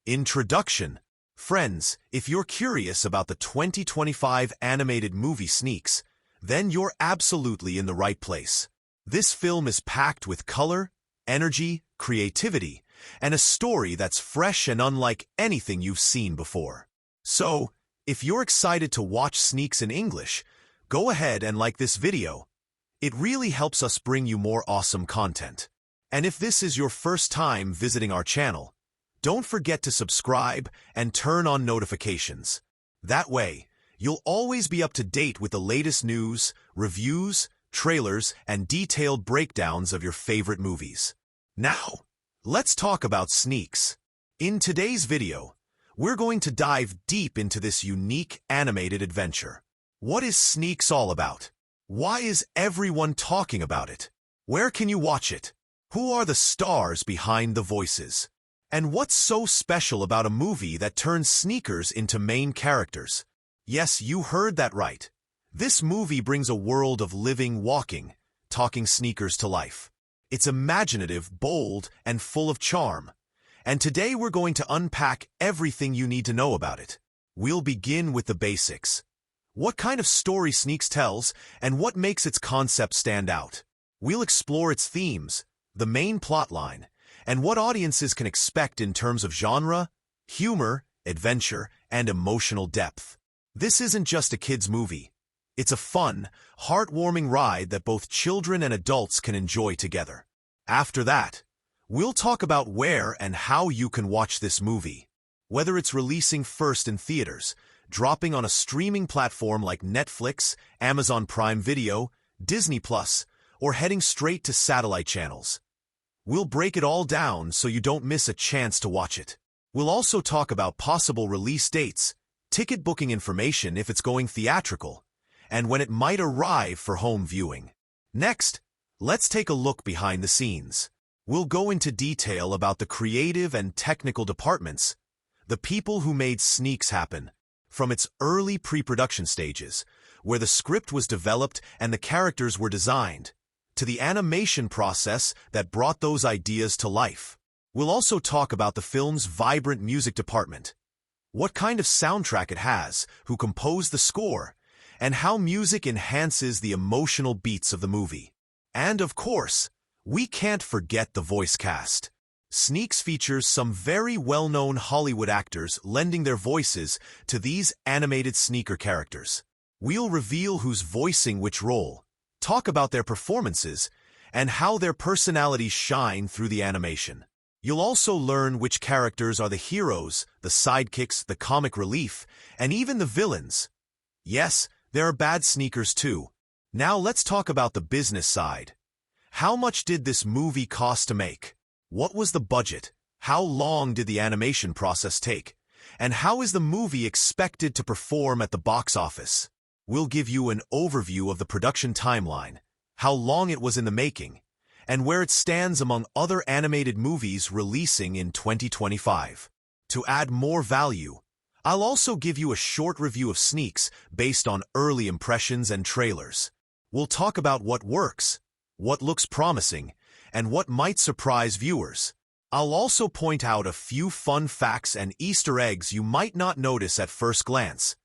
Introduction. Friends, if you're curious about the 2025 animated movie Sneaks, then you're absolutely in the right place. This film is packed with color, energy, creativity, and a story that's fresh and unlike anything you've seen before. So, if you're excited to watch Sneaks in English, go ahead and like this video. It really helps us bring you more awesome content. And if this is your first time visiting our channel, don't forget to subscribe and turn on notifications. That way, you'll always be up to date with the latest news, reviews, trailers, and detailed breakdowns of your favorite movies. Now, let's talk about Sneaks. In today's video, we're going to dive deep into this unique animated adventure. What is Sneaks all about? Why is everyone talking about it? Where can you watch it? Who are the stars behind the voices? And what's so special about a movie that turns sneakers into main characters? Yes, you heard that right. This movie brings a world of living, walking, talking sneakers to life. It's imaginative, bold, and full of charm. And today we're going to unpack everything you need to know about it. We'll begin with the basics. What kind of story Sneaks tells, and what makes its concept stand out? We'll explore its themes, the main plotline, and what audiences can expect in terms of genre, humor, adventure, and emotional depth. This isn't just a kids' movie. It's a fun, heartwarming ride that both children and adults can enjoy together. After that, we'll talk about where and how you can watch this movie. Whether it's releasing first in theaters, dropping on a streaming platform like Netflix, Amazon Prime Video, Disney+, or heading straight to satellite channels. We'll break it all down so you don't miss a chance to watch it. We'll also talk about possible release dates, ticket booking information if it's going theatrical, and when it might arrive for home viewing. Next, let's take a look behind the scenes. We'll go into detail about the creative and technical departments, the people who made Sneaks happen, from its early pre-production stages, where the script was developed and the characters were designed, to the animation process that brought those ideas to life. We'll also talk about the film's vibrant music department, what kind of soundtrack it has, who composed the score, and how music enhances the emotional beats of the movie. And of course, we can't forget the voice cast. Sneaks features some very well-known Hollywood actors lending their voices to these animated sneaker characters. We'll reveal who's voicing which role, talk about their performances, and how their personalities shine through the animation. You'll also learn which characters are the heroes, the sidekicks, the comic relief, and even the villains. Yes, there are bad sneakers too. Now let's talk about the business side. How much did this movie cost to make? What was the budget? How long did the animation process take? And how is the movie expected to perform at the box office? We'll give you an overview of the production timeline, how long it was in the making, and where it stands among other animated movies releasing in 2025. To add more value, I'll also give you a short review of Sneaks based on early impressions and trailers. We'll talk about what works, what looks promising, and what might surprise viewers. I'll also point out a few fun facts and Easter eggs you might not notice at first glance,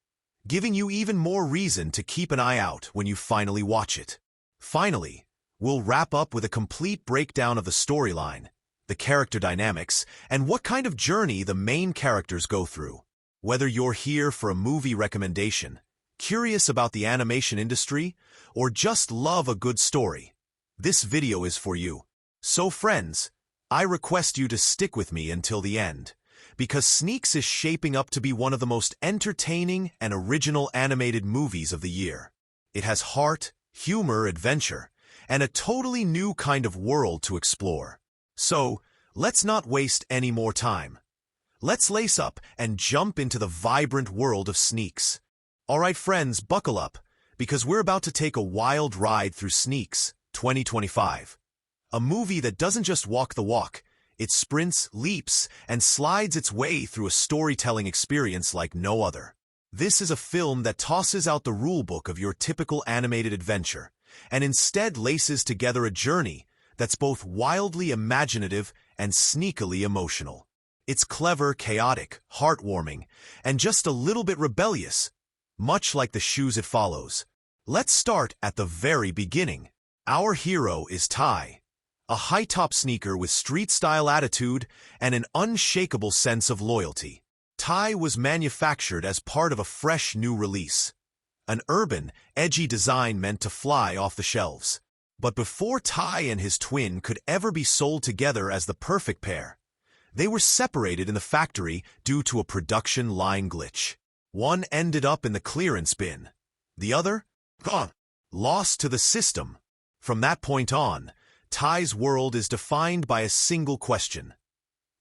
giving you even more reason to keep an eye out when you finally watch it. Finally, we'll wrap up with a complete breakdown of the storyline, the character dynamics, and what kind of journey the main characters go through. Whether you're here for a movie recommendation, curious about the animation industry, or just love a good story, this video is for you. So friends, I request you to stick with me until the end, because Sneaks is shaping up to be one of the most entertaining and original animated movies of the year. It has heart, humor, adventure, and a totally new kind of world to explore. So, let's not waste any more time. Let's lace up and jump into the vibrant world of Sneaks. Alright friends, buckle up, because we're about to take a wild ride through Sneaks 2025. A movie that doesn't just walk the walk, it sprints, leaps, and slides its way through a storytelling experience like no other. This is a film that tosses out the rulebook of your typical animated adventure, and instead laces together a journey that's both wildly imaginative and sneakily emotional. It's clever, chaotic, heartwarming, and just a little bit rebellious, much like the shoes it follows. Let's start at the very beginning. Our hero is Ty, a high-top sneaker with street-style attitude and an unshakable sense of loyalty. Ty was manufactured as part of a fresh new release, an urban, edgy design meant to fly off the shelves. But before Ty and his twin could ever be sold together as the perfect pair, they were separated in the factory due to a production line glitch. One ended up in the clearance bin, the other, gone, lost to the system. From that point on, Ty's world is defined by a single question.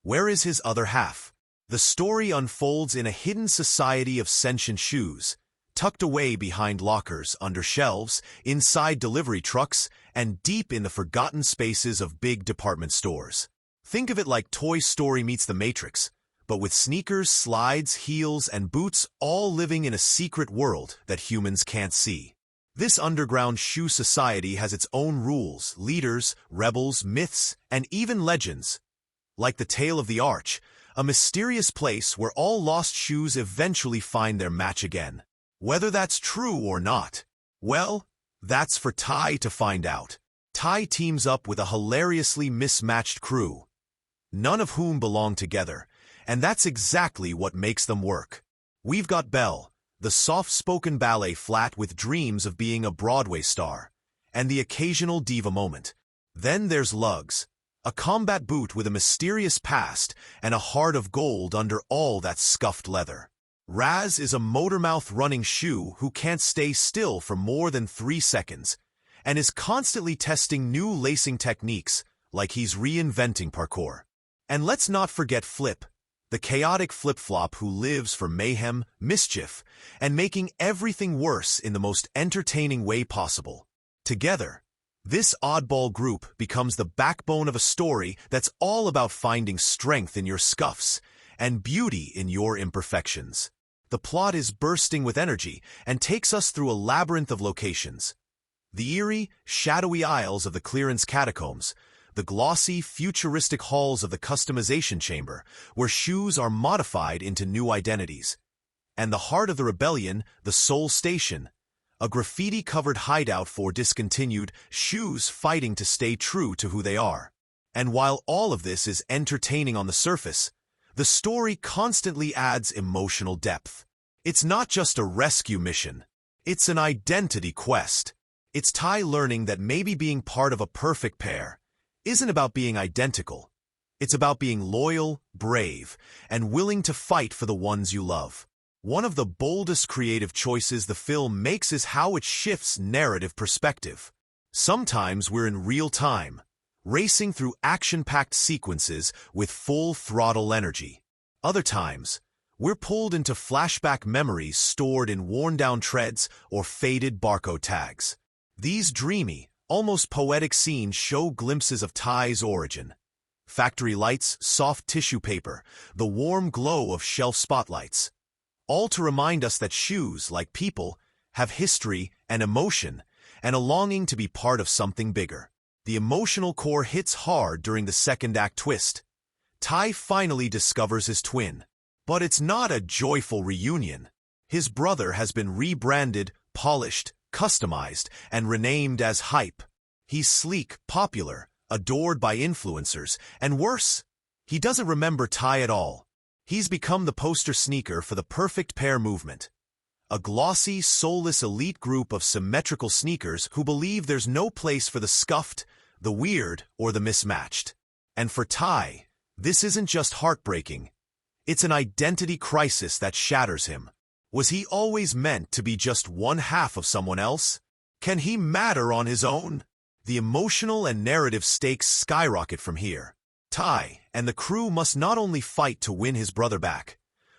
Where is his other half? The story unfolds in a hidden society of sentient shoes, tucked away behind lockers, under shelves, inside delivery trucks, and deep in the forgotten spaces of big department stores. Think of it like Toy Story meets The Matrix, but with sneakers, slides, heels, and boots all living in a secret world that humans can't see. This underground shoe society has its own rules, leaders, rebels, myths, and even legends. Like the Tale of the Arch, a mysterious place where all lost shoes eventually find their match again. Whether that's true or not, well, that's for Ty to find out. Ty teams up with a hilariously mismatched crew, none of whom belong together, and that's exactly what makes them work. We've got Belle, the soft-spoken ballet flat with dreams of being a Broadway star, and the occasional diva moment. Then there's Lugs, a combat boot with a mysterious past and a heart of gold under all that scuffed leather. Raz is a motor-mouth running shoe who can't stay still for more than 3 seconds, and is constantly testing new lacing techniques like he's reinventing parkour. And let's not forget Flip, the chaotic flip-flop who lives for mayhem, mischief, and making everything worse in the most entertaining way possible. Together, this oddball group becomes the backbone of a story that's all about finding strength in your scuffs and beauty in your imperfections. The plot is bursting with energy and takes us through a labyrinth of locations. The eerie, shadowy aisles of the clearance catacombs, the glossy, futuristic halls of the customization chamber, where shoes are modified into new identities, and the heart of the rebellion, the Soul Station, a graffiti-covered hideout for discontinued shoes fighting to stay true to who they are. And while all of this is entertaining on the surface, the story constantly adds emotional depth. It's not just a rescue mission. It's an identity quest. It's Ty learning that maybe being part of a perfect pair isn't about being identical. It's about being loyal, brave, and willing to fight for the ones you love. One of the boldest creative choices the film makes is how it shifts narrative perspective. Sometimes we're in real time, racing through action-packed sequences with full-throttle energy. Other times, we're pulled into flashback memories stored in worn-down treads or faded barcode tags. These dreamy, almost poetic scenes show glimpses of Ty's origin. Factory lights, soft tissue paper, the warm glow of shelf spotlights. All to remind us that shoes, like people, have history and emotion, and a longing to be part of something bigger. The emotional core hits hard during the second act twist. Ty finally discovers his twin. But it's not a joyful reunion. His brother has been rebranded, polished, customized, and renamed as Hype. He's sleek, popular, adored by influencers, and worse, he doesn't remember Ty at all. He's become the poster sneaker for the perfect pair movement. A glossy, soulless elite group of symmetrical sneakers who believe there's no place for the scuffed, the weird, or the mismatched. And for Ty, this isn't just heartbreaking. It's an identity crisis that shatters him. Was he always meant to be just one half of someone else? Can he matter on his own? The emotional and narrative stakes skyrocket from here. Ty and the crew must not only fight to win his brother back,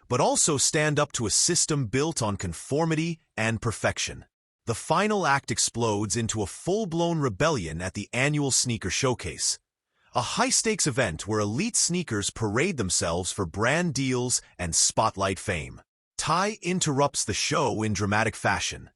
but also stand up to a system built on conformity and perfection. The final act explodes into a full-blown rebellion at the annual sneaker showcase, a high-stakes event where elite sneakers parade themselves for brand deals and spotlight fame. Ty interrupts the show in dramatic fashion,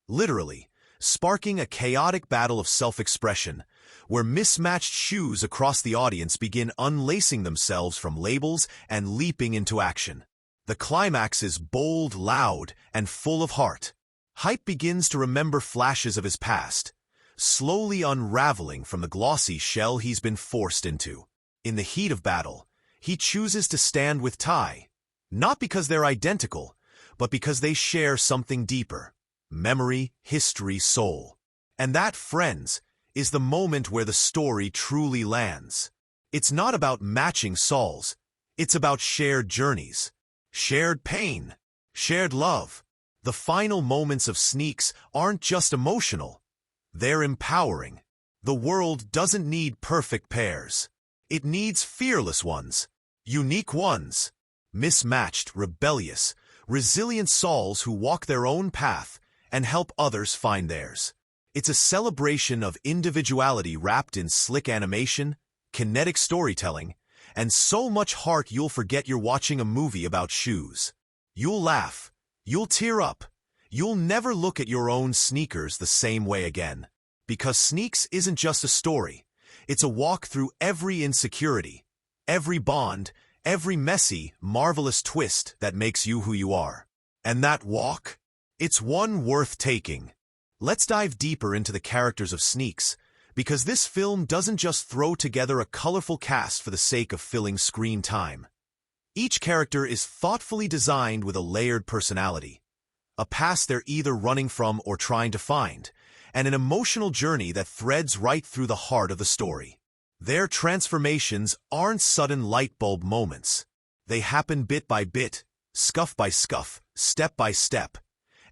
literally sparking a chaotic battle of self-expression, where mismatched shoes across the audience begin unlacing themselves from labels and leaping into action. The climax is bold, loud, and full of heart. Hype begins to remember flashes of his past, slowly unraveling from the glossy shell he's been forced into. In the heat of battle, he chooses to stand with Tai, not because they're identical, but because they share something deeper: memory, history, soul. And that, friends, is the moment where the story truly lands. It's not about matching souls, it's about shared journeys, shared pain, shared love. The final moments of Sneaks aren't just emotional, they're empowering. The world doesn't need perfect pairs. It needs fearless ones, unique ones, mismatched, rebellious, resilient souls who walk their own path and help others find theirs. It's a celebration of individuality wrapped in slick animation, kinetic storytelling, and so much heart you'll forget you're watching a movie about shoes. You'll laugh, you'll tear up, you'll never look at your own sneakers the same way again. Because Sneaks isn't just a story, it's a walk through every insecurity, every bond, every messy, marvelous twist that makes you who you are. And that walk? It's one worth taking. Let's dive deeper into the characters of Sneaks, because this film doesn't just throw together a colorful cast for the sake of filling screen time. Each character is thoughtfully designed with a layered personality, a past they're either running from or trying to find, and an emotional journey that threads right through the heart of the story. Their transformations aren't sudden light bulb moments. They happen bit by bit, scuff by scuff, step by step.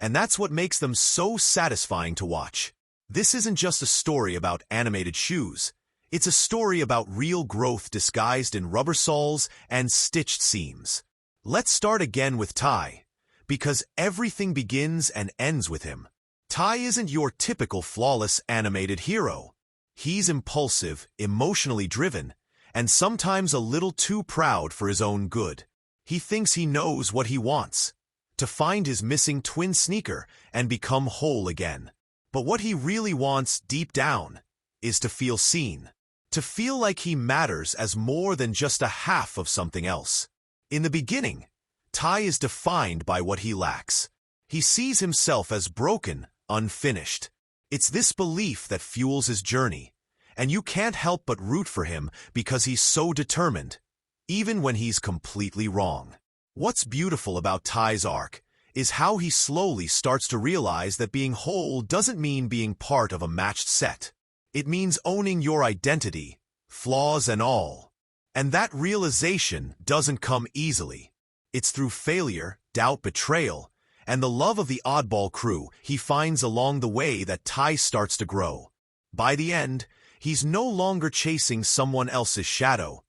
And that's what makes them so satisfying to watch. This isn't just a story about animated shoes. It's a story about real growth disguised in rubber soles and stitched seams. Let's start again with Tai, because everything begins and ends with him. Tai isn't your typical flawless animated hero. He's impulsive, emotionally driven, and sometimes a little too proud for his own good. He thinks he knows what he wants: to find his missing twin sneaker and become whole again. But what he really wants deep down is to feel seen, to feel like he matters as more than just a half of something else. In the beginning, Tai is defined by what he lacks. He sees himself as broken, unfinished. It's this belief that fuels his journey, and you can't help but root for him because he's so determined, even when he's completely wrong. What's beautiful about Tai's arc is how he slowly starts to realize that being whole doesn't mean being part of a matched set. It means owning your identity, flaws and all. And that realization doesn't come easily. It's through failure, doubt, betrayal, and the love of the oddball crew he finds along the way that Tai starts to grow. By the end, he's no longer chasing someone else's shadow.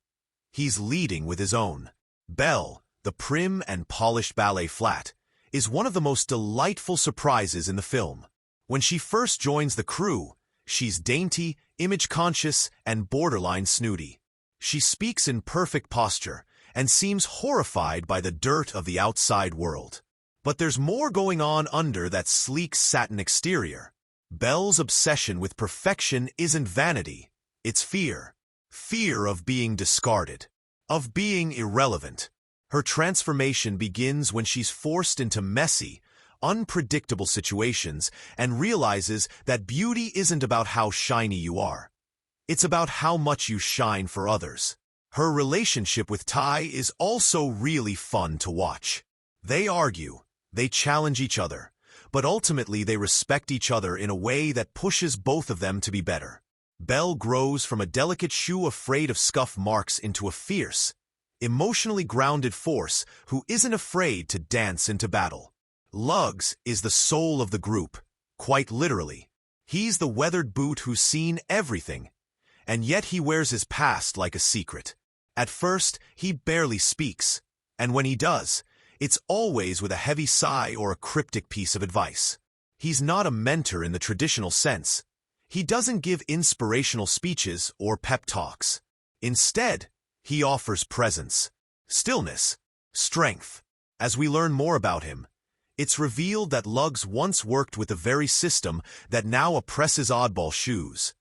He's leading with his own. Belle, the prim and polished ballet flat, is one of the most delightful surprises in the film. When she first joins the crew, she's dainty, image-conscious, and borderline snooty. She speaks in perfect posture and seems horrified by the dirt of the outside world. But there's more going on under that sleek satin exterior. Belle's obsession with perfection isn't vanity, it's fear. Fear of being discarded, of being irrelevant. Her transformation begins when she's forced into messy, unpredictable situations and realizes that beauty isn't about how shiny you are. It's about how much you shine for others. Her relationship with Tai is also really fun to watch. They argue, they challenge each other, but ultimately they respect each other in a way that pushes both of them to be better. Belle grows from a delicate shoe afraid of scuff marks into a fierce, emotionally grounded force who isn't afraid to dance into battle. Lugs is the soul of the group, quite literally. He's the weathered boot who's seen everything, and yet he wears his past like a secret. At first, he barely speaks, and when he does, it's always with a heavy sigh or a cryptic piece of advice. He's not a mentor in the traditional sense. He doesn't give inspirational speeches or pep talks. Instead, he offers presence, stillness, strength. As we learn more about him, It's revealed that Lugs once worked with the very system that now oppresses oddball shoes.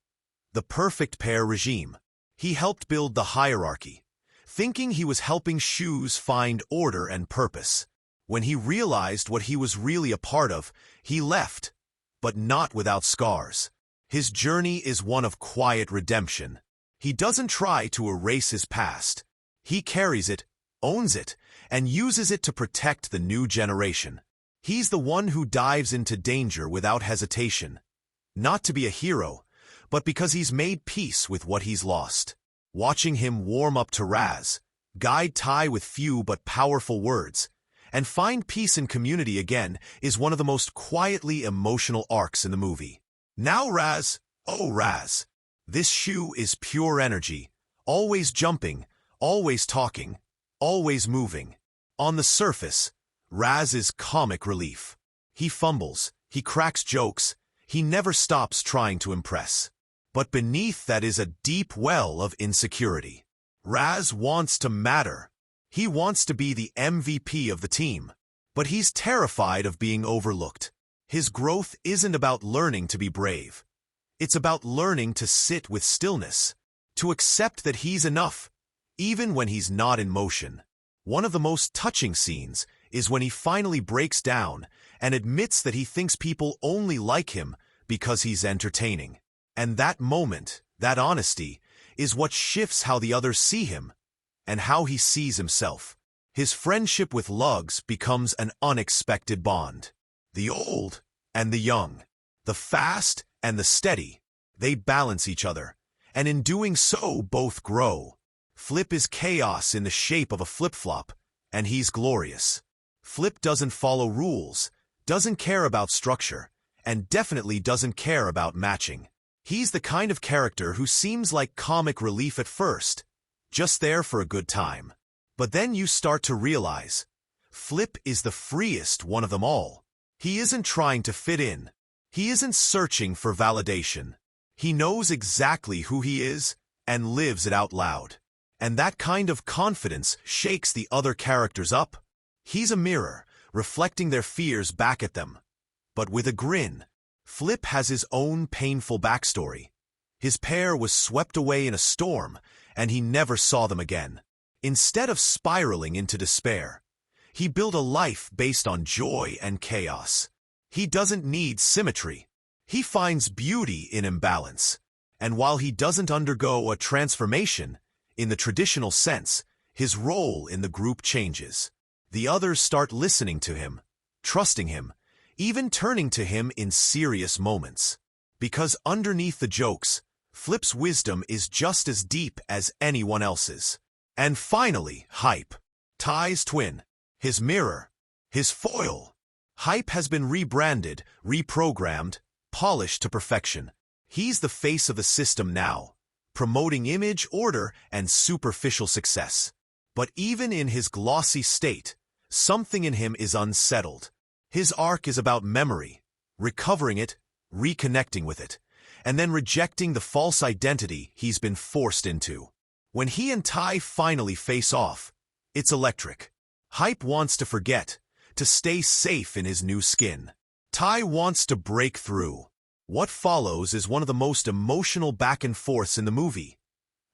The perfect pair regime. He helped build the hierarchy, thinking he was helping shoes find order and purpose. When he realized what he was really a part of, he left, but not without scars. His journey is one of quiet redemption. He doesn't try to erase his past. He carries it, owns it, and uses it to protect the new generation. He's the one who dives into danger without hesitation. Not to be a hero, but because he's made peace with what he's lost. Watching him warm up to Raz, guide Tai with few but powerful words, and find peace in community again is one of the most quietly emotional arcs in the movie. Now Raz, oh Raz, this shoe is pure energy, always jumping, always talking, always moving. On the surface, Raz is comic relief. He fumbles, he cracks jokes, he never stops trying to impress. But beneath that is a deep well of insecurity. Raz wants to matter. He wants to be the MVP of the team. But he's terrified of being overlooked. His growth isn't about learning to be brave. It's about learning to sit with stillness, to accept that he's enough, even when he's not in motion. One of the most touching scenes is when he finally breaks down and admits that he thinks people only like him because he's entertaining. And that moment, that honesty, is what shifts how the others see him and how he sees himself. His friendship with Lugs becomes an unexpected bond. The old and the young, the fast and the steady, they balance each other, and in doing so both grow. Flip is chaos in the shape of a flip-flop, and he's glorious. Flip doesn't follow rules, doesn't care about structure, and definitely doesn't care about matching. He's the kind of character who seems like comic relief at first, just there for a good time. But then you start to realize, Flip is the freest one of them all. He isn't trying to fit in. He isn't searching for validation. He knows exactly who he is and lives it out loud. And that kind of confidence shakes the other characters up. He's a mirror, reflecting their fears back at them. But with a grin. Flip has his own painful backstory. His pair was swept away in a storm, and he never saw them again. Instead of spiraling into despair, he built a life based on joy and chaos. He doesn't need symmetry. He finds beauty in imbalance. And while he doesn't undergo a transformation, in the traditional sense, his role in the group changes. The others start listening to him, trusting him, even turning to him in serious moments. Because underneath the jokes, Flip's wisdom is just as deep as anyone else's. And finally, Hype. Tai's twin. His mirror. His foil. Hype has been rebranded, reprogrammed, polished to perfection. He's the face of the system now, promoting image, order, and superficial success. But even in his glossy state, something in him is unsettled. His arc is about memory, recovering it, reconnecting with it, and then rejecting the false identity he's been forced into. When he and Tai finally face off, it's electric. Hype wants to forget, to stay safe in his new skin. Tai wants to break through. What follows is one of the most emotional back and forths in the movie.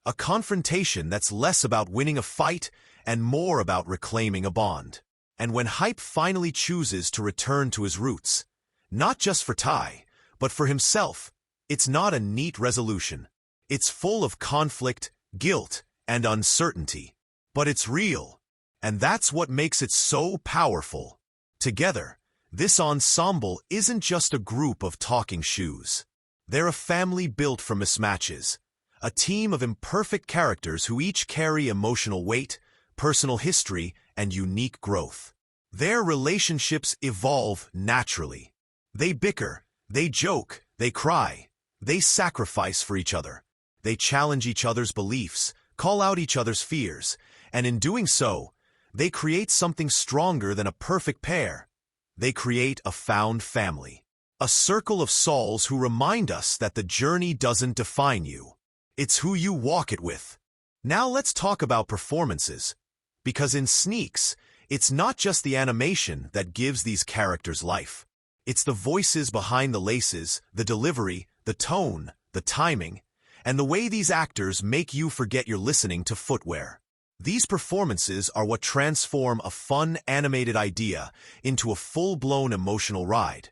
A confrontation that's less about winning a fight and more about reclaiming a bond. And when Hype finally chooses to return to his roots, not just for Tai, but for himself, it's not a neat resolution. It's full of conflict, guilt, and uncertainty. But it's real, and that's what makes it so powerful. Together, this ensemble isn't just a group of talking shoes. They're a family built from mismatches, a team of imperfect characters who each carry emotional weight, personal history, and unique growth. Their relationships evolve naturally. They bicker, they joke, they cry, they sacrifice for each other. They challenge each other's beliefs, call out each other's fears, and in doing so, they create something stronger than a perfect pair. They create a found family. A circle of souls who remind us that the journey doesn't define you. It's who you walk it with. Now let's talk about performances. Because in Sneaks, It's not just the animation that gives these characters life. It's the voices behind the laces, the delivery, the tone, the timing, and the way these actors make you forget you're listening to footwear. These performances are what transform a fun animated idea into a full-blown emotional ride.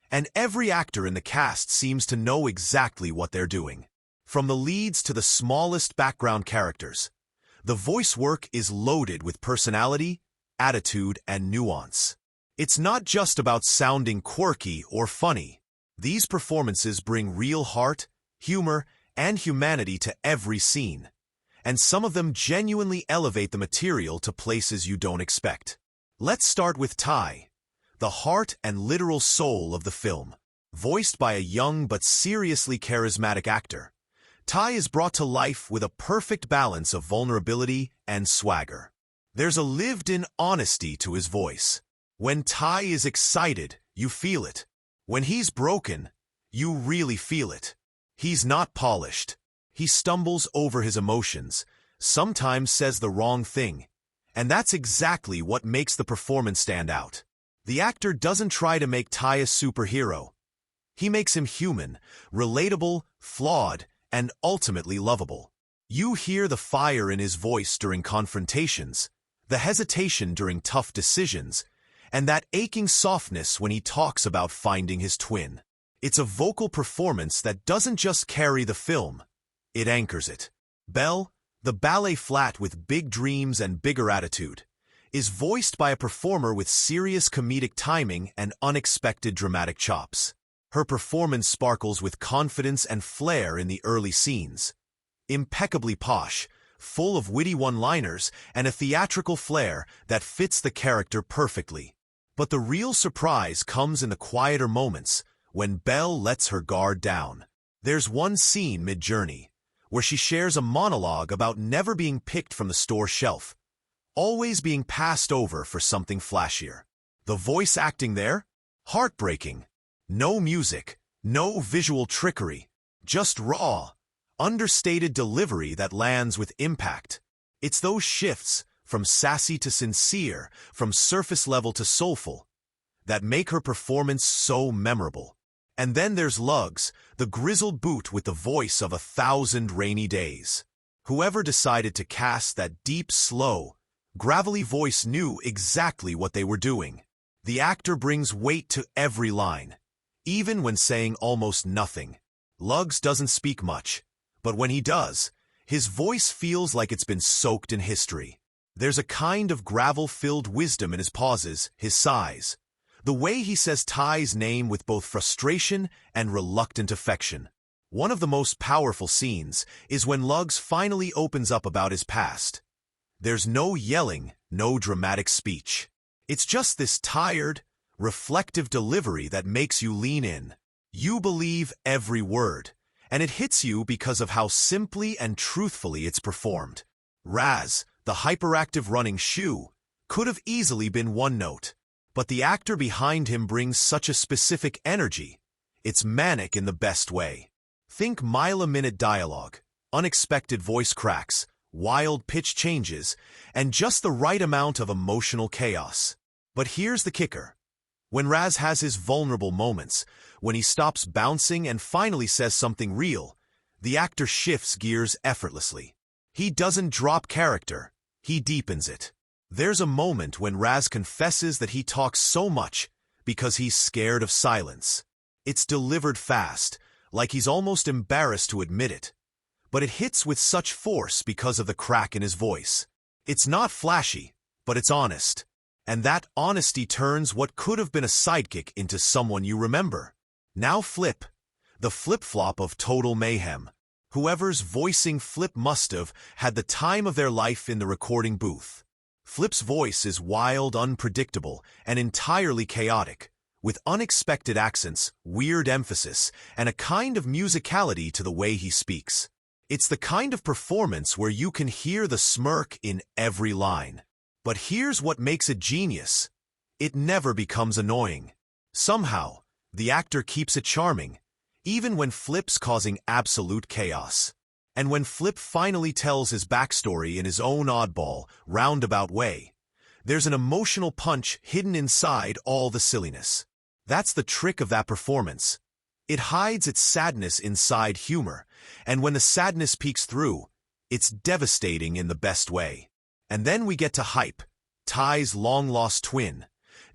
And every actor in the cast seems to know exactly what they're doing. From the leads to the smallest background characters, the voice work is loaded with personality, attitude, and nuance. It's not just about sounding quirky or funny. These performances bring real heart, humor, and humanity to every scene, and some of them genuinely elevate the material to places you don't expect. Let's start with Ty, the heart and literal soul of the film. Voiced by a young but seriously charismatic actor, Ty is brought to life with a perfect balance of vulnerability and swagger. There's a lived-in honesty to his voice. When Ty is excited, you feel it. When he's broken, you really feel it. He's not polished. He stumbles over his emotions, sometimes says the wrong thing, and that's exactly what makes the performance stand out. The actor doesn't try to make Ty a superhero. He makes him human, relatable, flawed, and ultimately lovable. You hear the fire in his voice during confrontations, the hesitation during tough decisions, and that aching softness when he talks about finding his twin. It's a vocal performance that doesn't just carry the film, it anchors it. Belle, the ballet flat with big dreams and bigger attitude, is voiced by a performer with serious comedic timing and unexpected dramatic chops. Her performance sparkles with confidence and flair in the early scenes. Impeccably posh, full of witty one-liners and a theatrical flair that fits the character perfectly. But the real surprise comes in the quieter moments, when Belle lets her guard down. There's one scene mid-journey, where she shares a monologue about never being picked from the store shelf, always being passed over for something flashier. The voice acting there? Heartbreaking. No music, no visual trickery, just raw, understated delivery that lands with impact. It's those shifts, from sassy to sincere, from surface level to soulful, that make her performance so memorable. And then there's Lugs, the grizzled boot with the voice of 1,000 rainy days. Whoever decided to cast that deep, slow, gravelly voice knew exactly what they were doing. The actor brings weight to every line, even when saying almost nothing. Lugs doesn't speak much, but when he does, his voice feels like it's been soaked in history. There's a kind of gravel-filled wisdom in his pauses, his sighs, the way he says Ty's name with both frustration and reluctant affection. One of the most powerful scenes is when Lugs finally opens up about his past. There's no yelling, no dramatic speech. It's just this tired, reflective delivery that makes you lean in. You believe every word, and it hits you because of how simply and truthfully it's performed. Raz, the hyperactive running shoe, could have easily been one note, but the actor behind him brings such a specific energy. It's manic in the best way. Think mile-a-minute dialogue, unexpected voice cracks, wild pitch changes, and just the right amount of emotional chaos. But here's the kicker. When Raz has his vulnerable moments, when he stops bouncing and finally says something real, the actor shifts gears effortlessly. He doesn't drop character, he deepens it. There's a moment when Raz confesses that he talks so much because he's scared of silence. It's delivered fast, like he's almost embarrassed to admit it. But it hits with such force because of the crack in his voice. It's not flashy, but it's honest. And that honesty turns what could have been a sidekick into someone you remember. Now Flip, the flip-flop of total mayhem. Whoever's voicing Flip must have had the time of their life in the recording booth. Flip's voice is wild, unpredictable, and entirely chaotic, with unexpected accents, weird emphasis, and a kind of musicality to the way he speaks. It's the kind of performance where you can hear the smirk in every line. But here's what makes it genius. It never becomes annoying. Somehow, the actor keeps it charming, even when Flip's causing absolute chaos. And when Flip finally tells his backstory in his own oddball, roundabout way, There's an emotional punch hidden inside all the silliness. That's the trick of that performance. It hides its sadness inside humor, and when the sadness peeks through, it's devastating in the best way. And then we get to Hype, Ty's long-lost twin,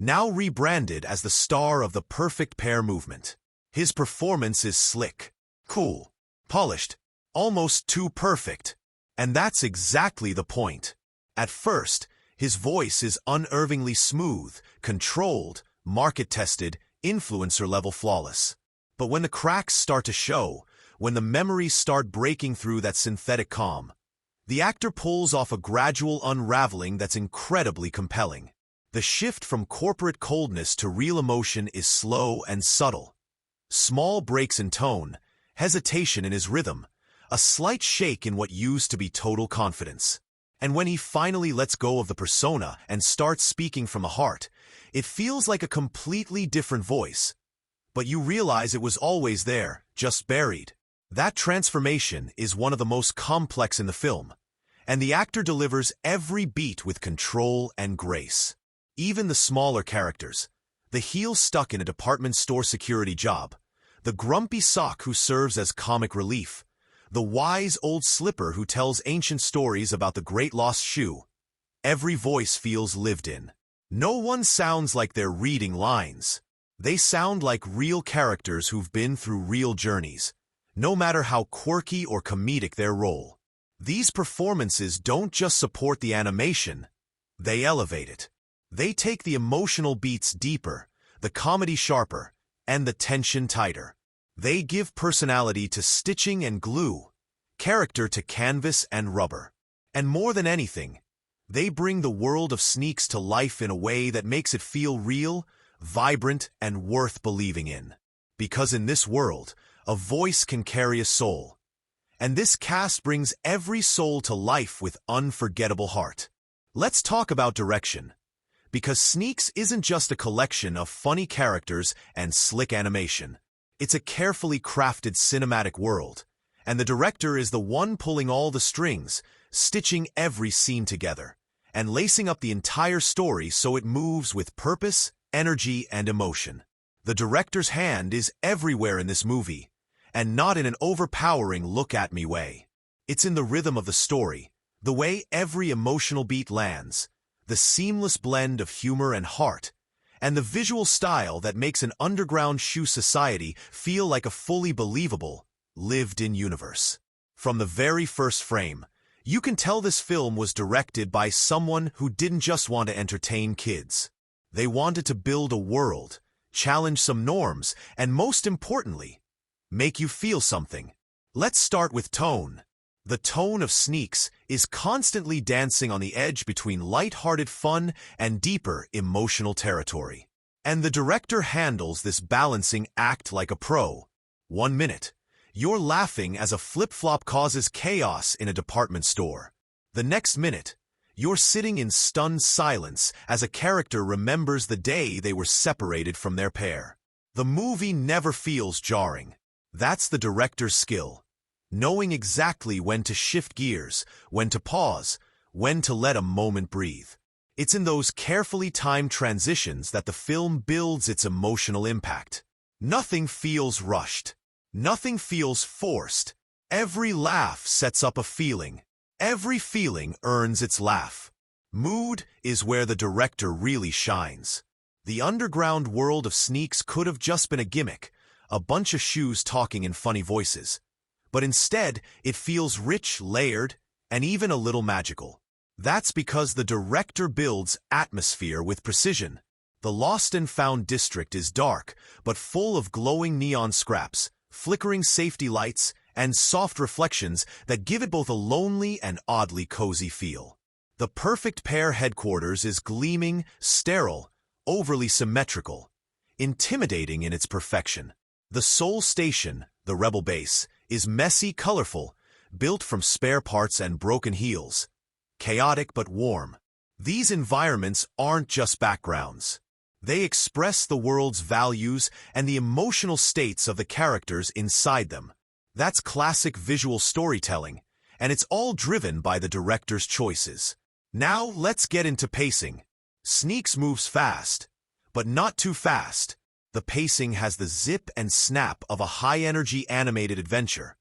now rebranded as the star of the perfect pair movement. His performance is slick, cool, polished, almost too perfect. And that's exactly the point. At first, his voice is unervingly smooth, controlled, market-tested, influencer-level flawless. But when the cracks start to show, when the memories start breaking through that synthetic calm, the actor pulls off a gradual unraveling that's incredibly compelling. The shift from corporate coldness to real emotion is slow and subtle. Small breaks in tone, hesitation in his rhythm, a slight shake in what used to be total confidence. And when he finally lets go of the persona and starts speaking from the heart, it feels like a completely different voice. But you realize it was always there, just buried. That transformation is one of the most complex in the film, and the actor delivers every beat with control and grace. Even the smaller characters, the heel stuck in a department store security job, the grumpy sock who serves as comic relief, the wise old slipper who tells ancient stories about the great lost shoe, every voice feels lived in. No one sounds like they're reading lines. They sound like real characters who've been through real journeys, no matter how quirky or comedic their role. These performances don't just support the animation, they elevate it. They take the emotional beats deeper, the comedy sharper, and the tension tighter. They give personality to stitching and glue, character to canvas and rubber. And more than anything, they bring the world of Sneaks to life in a way that makes it feel real, vibrant, and worth believing in. Because in this world, a voice can carry a soul. And this cast brings every soul to life with unforgettable heart. Let's talk about direction. Because Sneaks isn't just a collection of funny characters and slick animation. It's a carefully crafted cinematic world, and the director is the one pulling all the strings, stitching every scene together, and lacing up the entire story so it moves with purpose, energy, and emotion. The director's hand is everywhere in this movie, and not in an overpowering look-at-me way. It's in the rhythm of the story, the way every emotional beat lands, the seamless blend of humor and heart, and the visual style that makes an underground shoe society feel like a fully believable, lived-in universe. From the very first frame, you can tell this film was directed by someone who didn't just want to entertain kids. They wanted to build a world, challenge some norms, and most importantly, make you feel something. Let's start with tone. The tone of Sneaks is constantly dancing on the edge between light-hearted fun and deeper emotional territory. And the director handles this balancing act like a pro. 1 minute, you're laughing as a flip-flop causes chaos in a department store. The next minute, you're sitting in stunned silence as a character remembers the day they were separated from their pair. The movie never feels jarring. That's the director's skill. Knowing exactly when to shift gears, when to pause, when to let a moment breathe. It's in those carefully timed transitions that the film builds its emotional impact. Nothing feels rushed. Nothing feels forced. Every laugh sets up a feeling. Every feeling earns its laugh. Mood is where the director really shines. The underground world of Sneaks could have just been a gimmick, a bunch of shoes talking in funny voices. But instead, it feels rich, layered, and even a little magical. That's because the director builds atmosphere with precision. The Lost and Found district is dark, but full of glowing neon scraps, flickering safety lights, and soft reflections that give it both a lonely and oddly cozy feel. The Perfect Pair headquarters is gleaming, sterile, overly symmetrical, intimidating in its perfection. The Seoul Station, the rebel base, is messy, colorful, built from spare parts and broken heels. Chaotic but warm. These environments aren't just backgrounds. They express the world's values and the emotional states of the characters inside them. That's classic visual storytelling, and it's all driven by the director's choices. Now let's get into pacing. Sneaks moves fast, but not too fast. The pacing has the zip and snap of a high-energy animated adventure,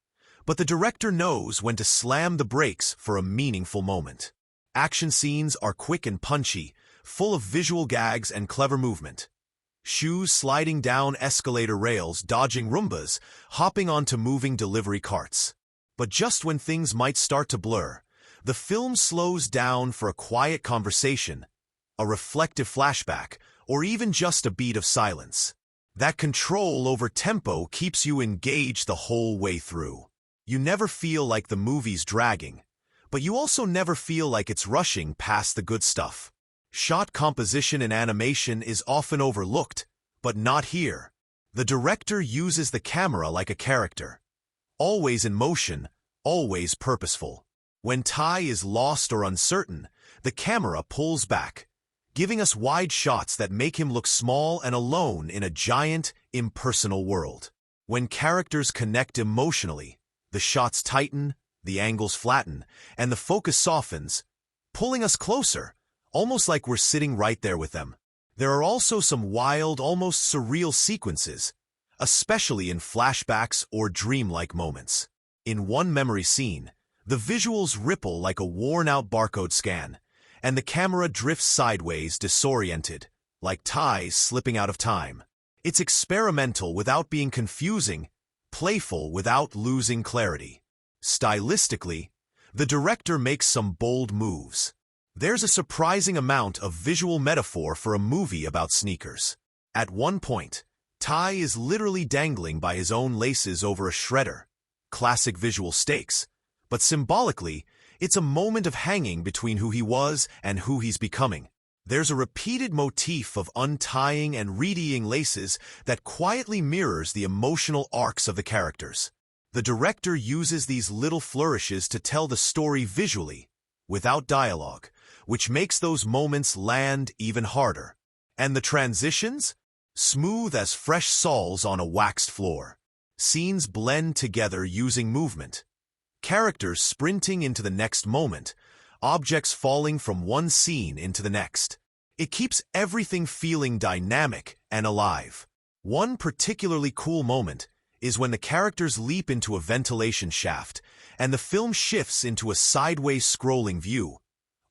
but the director knows when to slam the brakes for a meaningful moment. Action scenes are quick and punchy, full of visual gags and clever movement. Shoes sliding down escalator rails, dodging Roombas, hopping onto moving delivery carts. But just when things might start to blur, the film slows down for a quiet conversation, a reflective flashback, or even just a beat of silence. That control over tempo keeps you engaged the whole way through. You never feel like the movie's dragging, but you also never feel like it's rushing past the good stuff. Shot composition and animation is often overlooked, but not here. The director uses the camera like a character. Always in motion, always purposeful. When Ty is lost or uncertain, the camera pulls back, giving us wide shots that make him look small and alone in a giant, impersonal world. When characters connect emotionally, the shots tighten, the angles flatten, and the focus softens, pulling us closer, almost like we're sitting right there with them. There are also some wild, almost surreal sequences, especially in flashbacks or dreamlike moments. In one memory scene, the visuals ripple like a worn-out barcode scan, and the camera drifts sideways, disoriented, like ties slipping out of time. It's experimental without being confusing, playful without losing clarity. Stylistically, the director makes some bold moves. There's a surprising amount of visual metaphor for a movie about sneakers. At one point, Ty is literally dangling by his own laces over a shredder. Classic visual stakes. But symbolically, it's a moment of hanging between who he was and who he's becoming. There's a repeated motif of untying and readying laces that quietly mirrors the emotional arcs of the characters. The director uses these little flourishes to tell the story visually, without dialogue, which makes those moments land even harder. And the transitions? Smooth as fresh soles on a waxed floor. Scenes blend together using movement. Characters sprinting into the next moment, objects falling from one scene into the next. It keeps everything feeling dynamic and alive. One particularly cool moment is when the characters leap into a ventilation shaft and the film shifts into a sideways scrolling view,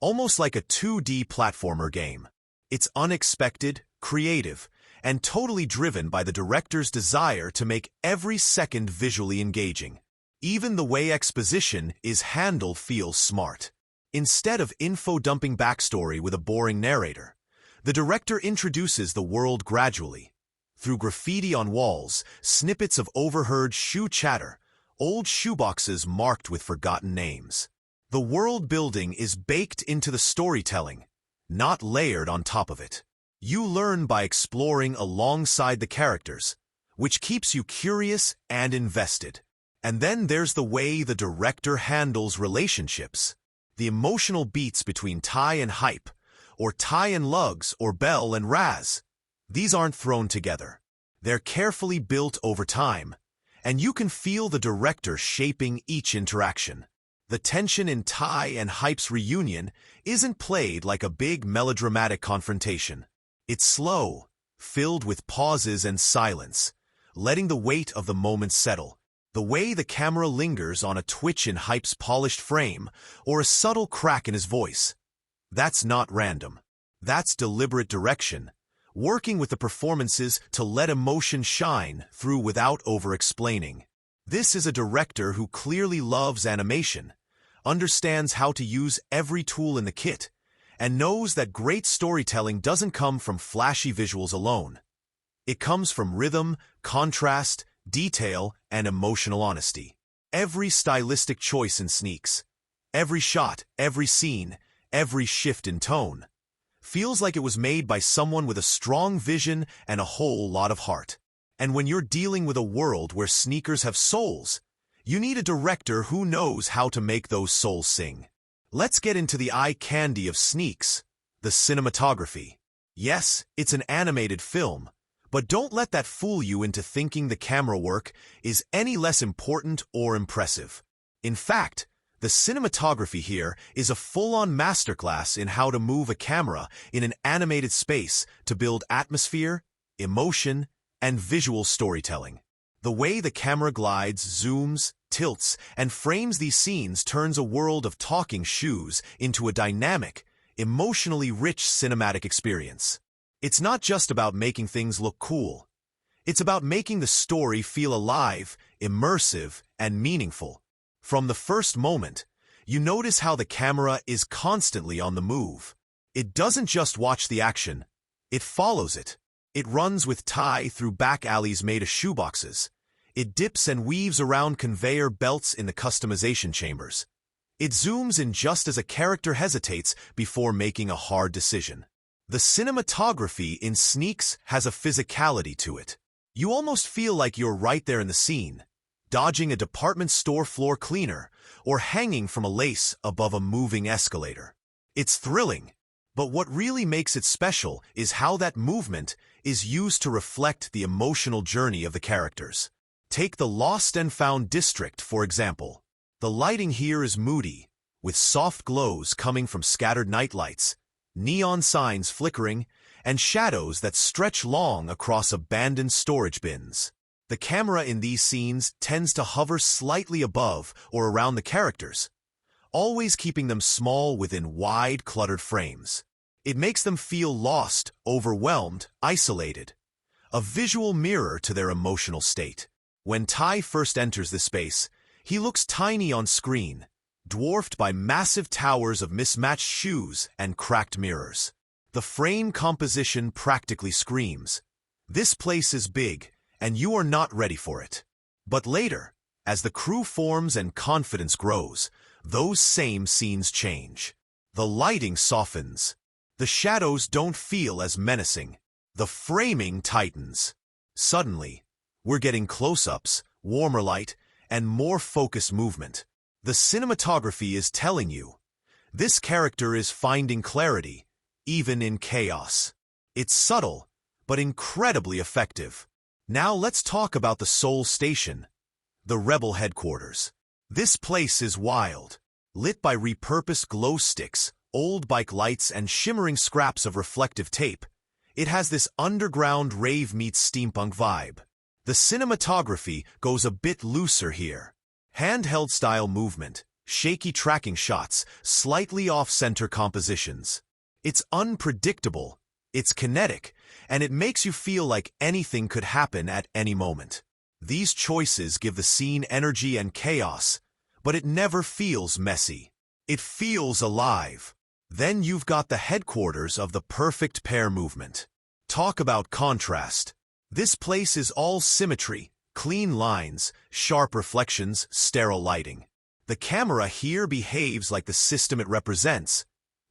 almost like a 2D platformer game. It's unexpected, creative, and totally driven by the director's desire to make every second visually engaging. Even the way exposition is handled feels smart. Instead of info-dumping backstory with a boring narrator, the director introduces the world gradually. Through graffiti on walls, snippets of overheard shoe chatter, old shoeboxes marked with forgotten names. The world building is baked into the storytelling, not layered on top of it. You learn by exploring alongside the characters, which keeps you curious and invested. And then there's the way the director handles relationships. The emotional beats between Ty and Hype, or Ty and Lugs, or Belle and Raz. These aren't thrown together. They're carefully built over time, and you can feel the director shaping each interaction. The tension in Ty and Hype's reunion isn't played like a big melodramatic confrontation. It's slow, filled with pauses and silence, letting the weight of the moment settle. The way the camera lingers on a twitch in Hype's polished frame, or a subtle crack in his voice. That's not random. That's deliberate direction, working with the performances to let emotion shine through without over-explaining. This is a director who clearly loves animation, understands how to use every tool in the kit, and knows that great storytelling doesn't come from flashy visuals alone. It comes from rhythm, contrast, detail, and emotional honesty. Every stylistic choice in Sneaks, every shot, every scene, every shift in tone, feels like it was made by someone with a strong vision and a whole lot of heart. And when you're dealing with a world where sneakers have souls, you need a director who knows how to make those souls sing. Let's get into the eye candy of Sneaks, the cinematography. Yes, it's an animated film, but don't let that fool you into thinking the camera work is any less important or impressive. In fact, The cinematography here is a full-on masterclass in how to move a camera in an animated space to build atmosphere, emotion, and visual storytelling. The way the camera glides, zooms, tilts, and frames these scenes turns a world of talking shoes into a dynamic, emotionally rich cinematic experience. It's not just about making things look cool. It's about making the story feel alive, immersive, and meaningful. From the first moment, you notice how the camera is constantly on the move. It doesn't just watch the action, it follows it. It runs with Ty through back alleys made of shoeboxes. It dips and weaves around conveyor belts in the customization chambers. It zooms in just as a character hesitates before making a hard decision. The cinematography in Sneaks has a physicality to it. You almost feel like you're right there in the scene, dodging a department store floor cleaner or hanging from a lace above a moving escalator. It's thrilling, but what really makes it special is how that movement is used to reflect the emotional journey of the characters. Take the Lost and Found district, for example. The lighting here is moody, with soft glows coming from scattered nightlights, neon signs flickering, and shadows that stretch long across abandoned storage bins. The camera in these scenes tends to hover slightly above or around the characters, always keeping them small within wide, cluttered frames. It makes them feel lost, overwhelmed, isolated, a visual mirror to their emotional state. When Ty first enters this space, he looks tiny on screen, dwarfed by massive towers of mismatched shoes and cracked mirrors. The frame composition practically screams, "This place is big, and you are not ready for it." But later, as the crew forms and confidence grows, those same scenes change. The lighting softens. The shadows don't feel as menacing. The framing tightens. Suddenly, we're getting close-ups, warmer light, and more focused movement. The cinematography is telling you, this character is finding clarity, even in chaos. It's subtle, but incredibly effective. Now let's talk about the Seoul Station, the Rebel headquarters. This place is wild, lit by repurposed glow sticks, old bike lights, and shimmering scraps of reflective tape. It has this underground rave meets steampunk vibe. The cinematography goes a bit looser here. Handheld-style movement, shaky tracking shots, slightly off-center compositions. It's unpredictable, it's kinetic, and it makes you feel like anything could happen at any moment. These choices give the scene energy and chaos, but it never feels messy. It feels alive. Then you've got the headquarters of the perfect pair movement. Talk about contrast. This place is all symmetry, clean lines, sharp reflections, sterile lighting. The camera here behaves like the system it represents.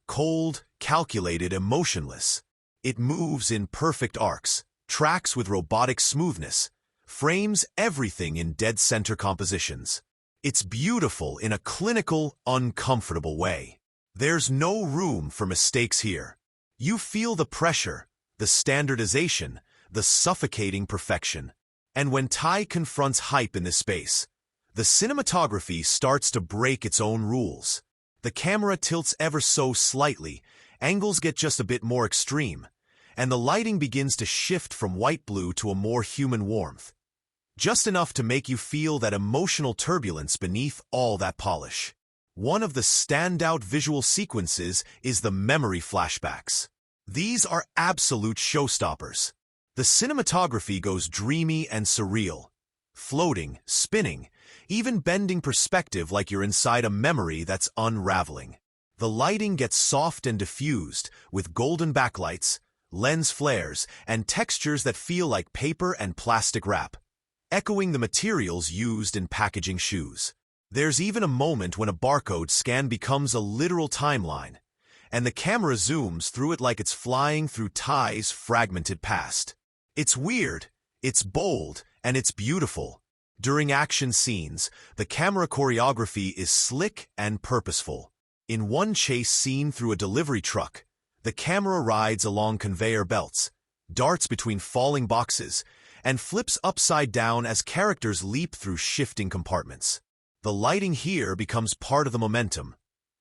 Cold, calculated, emotionless. It moves in perfect arcs, tracks with robotic smoothness, frames everything in dead-center compositions. It's beautiful in a clinical, uncomfortable way. There's no room for mistakes here. You feel the pressure, the standardization, the suffocating perfection. And when Ty confronts hype in this space, the cinematography starts to break its own rules. The camera tilts ever so slightly, angles get just a bit more extreme, and the lighting begins to shift from white-blue to a more human warmth. Just enough to make you feel that emotional turbulence beneath all that polish. One of the standout visual sequences is the memory flashbacks. These are absolute showstoppers. The cinematography goes dreamy and surreal, floating, spinning, even bending perspective like you're inside a memory that's unraveling. The lighting gets soft and diffused, with golden backlights, lens flares, and textures that feel like paper and plastic wrap, echoing the materials used in packaging shoes. There's even a moment when a barcode scan becomes a literal timeline, and the camera zooms through it like it's flying through Ty's fragmented past. It's weird, it's bold, and it's beautiful. During action scenes, the camera choreography is slick and purposeful. In one chase scene through a delivery truck, the camera rides along conveyor belts, darts between falling boxes, and flips upside down as characters leap through shifting compartments. The lighting here becomes part of the momentum.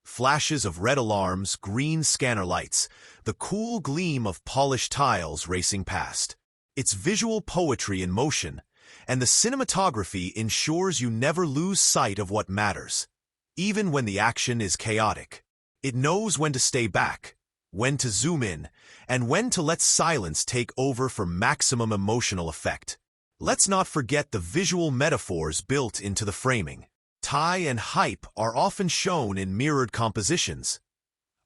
Flashes of red alarms, green scanner lights, the cool gleam of polished tiles racing past. It's visual poetry in motion, and the cinematography ensures you never lose sight of what matters. Even when the action is chaotic, it knows when to stay back, when to zoom in, and when to let silence take over for maximum emotional effect. Let's not forget the visual metaphors built into the framing. Tai and hype are often shown in mirrored compositions.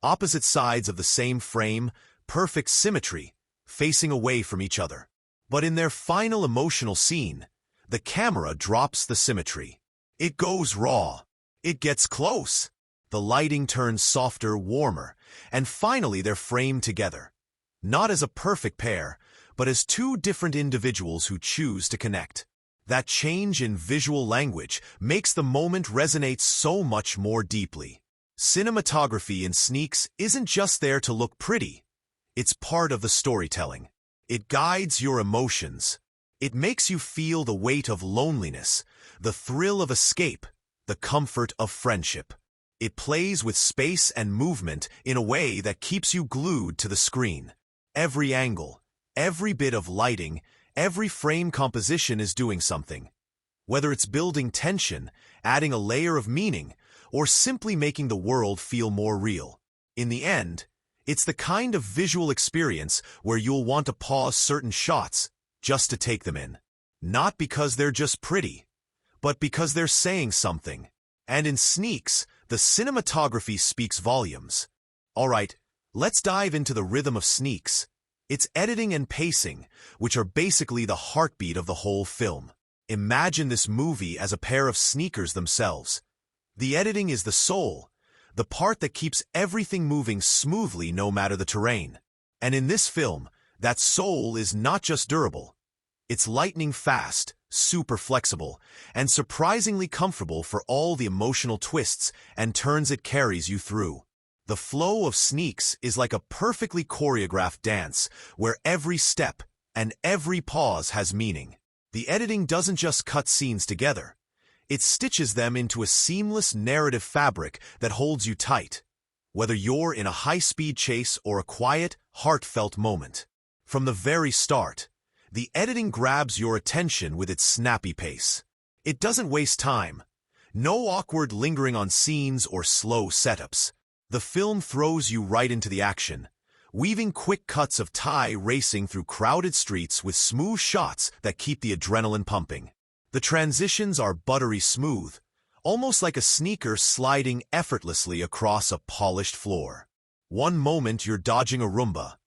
Opposite sides of the same frame, perfect symmetry, facing away from each other. But in their final emotional scene, the camera drops the symmetry. It goes raw. It gets close. The lighting turns softer, warmer, and finally they're framed together. Not as a perfect pair, but as two different individuals who choose to connect. That change in visual language makes the moment resonate so much more deeply. Cinematography in Sneaks isn't just there to look pretty. It's part of the storytelling. It guides your emotions. It makes you feel the weight of loneliness, the thrill of escape, the comfort of friendship. It plays with space and movement in a way that keeps you glued to the screen. Every angle, every bit of lighting, every frame composition is doing something. Whether it's building tension, adding a layer of meaning, or simply making the world feel more real. In the end, it's the kind of visual experience where you'll want to pause certain shots just to take them in. Not because they're just pretty, but because they're saying something. And in Sneaks, the cinematography speaks volumes. Alright, let's dive into the rhythm of Sneaks. It's editing and pacing, which are basically the heartbeat of the whole film. Imagine this movie as a pair of sneakers themselves. The editing is the soul, the part that keeps everything moving smoothly no matter the terrain. And in this film, that soul is not just durable. It's lightning fast, super flexible, and surprisingly comfortable for all the emotional twists and turns it carries you through. The flow of Sneaks is like a perfectly choreographed dance where every step and every pause has meaning. The editing doesn't just cut scenes together. It stitches them into a seamless narrative fabric that holds you tight, whether you're in a high-speed chase or a quiet, heartfelt moment. From the very start, the editing grabs your attention with its snappy pace. It doesn't waste time. No awkward lingering on scenes or slow setups. The film throws you right into the action, weaving quick cuts of Tai racing through crowded streets with smooth shots that keep the adrenaline pumping. The transitions are buttery smooth, almost like a sneaker sliding effortlessly across a polished floor. One moment you're dodging a Roomba,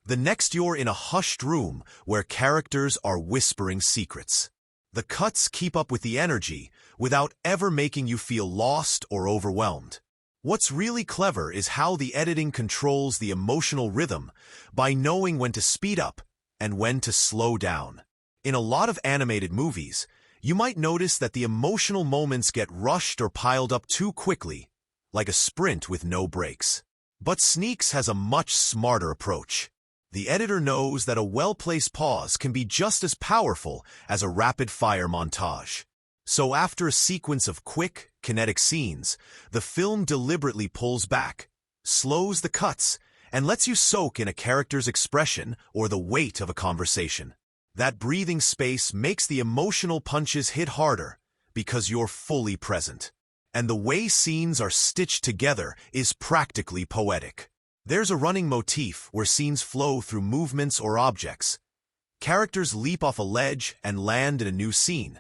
the next you're in a hushed room where characters are whispering secrets. The cuts keep up with the energy without ever making you feel lost or overwhelmed. What's really clever is how the editing controls the emotional rhythm by knowing when to speed up and when to slow down. In a lot of animated movies, you might notice that the emotional moments get rushed or piled up too quickly, like a sprint with no brakes. But Sneaks has a much smarter approach. The editor knows that a well-placed pause can be just as powerful as a rapid-fire montage. So after a sequence of quick, kinetic scenes, the film deliberately pulls back, slows the cuts, and lets you soak in a character's expression or the weight of a conversation. That breathing space makes the emotional punches hit harder because you're fully present. And the way scenes are stitched together is practically poetic. There's a running motif where scenes flow through movements or objects. Characters leap off a ledge and land in a new scene.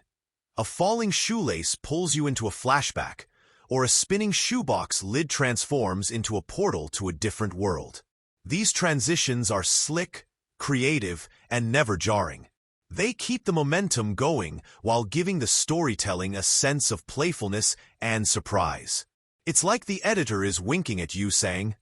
A falling shoelace pulls you into a flashback, or a spinning shoebox lid transforms into a portal to a different world. These transitions are slick, creative, and never jarring. They keep the momentum going while giving the storytelling a sense of playfulness and surprise. It's like the editor is winking at you saying,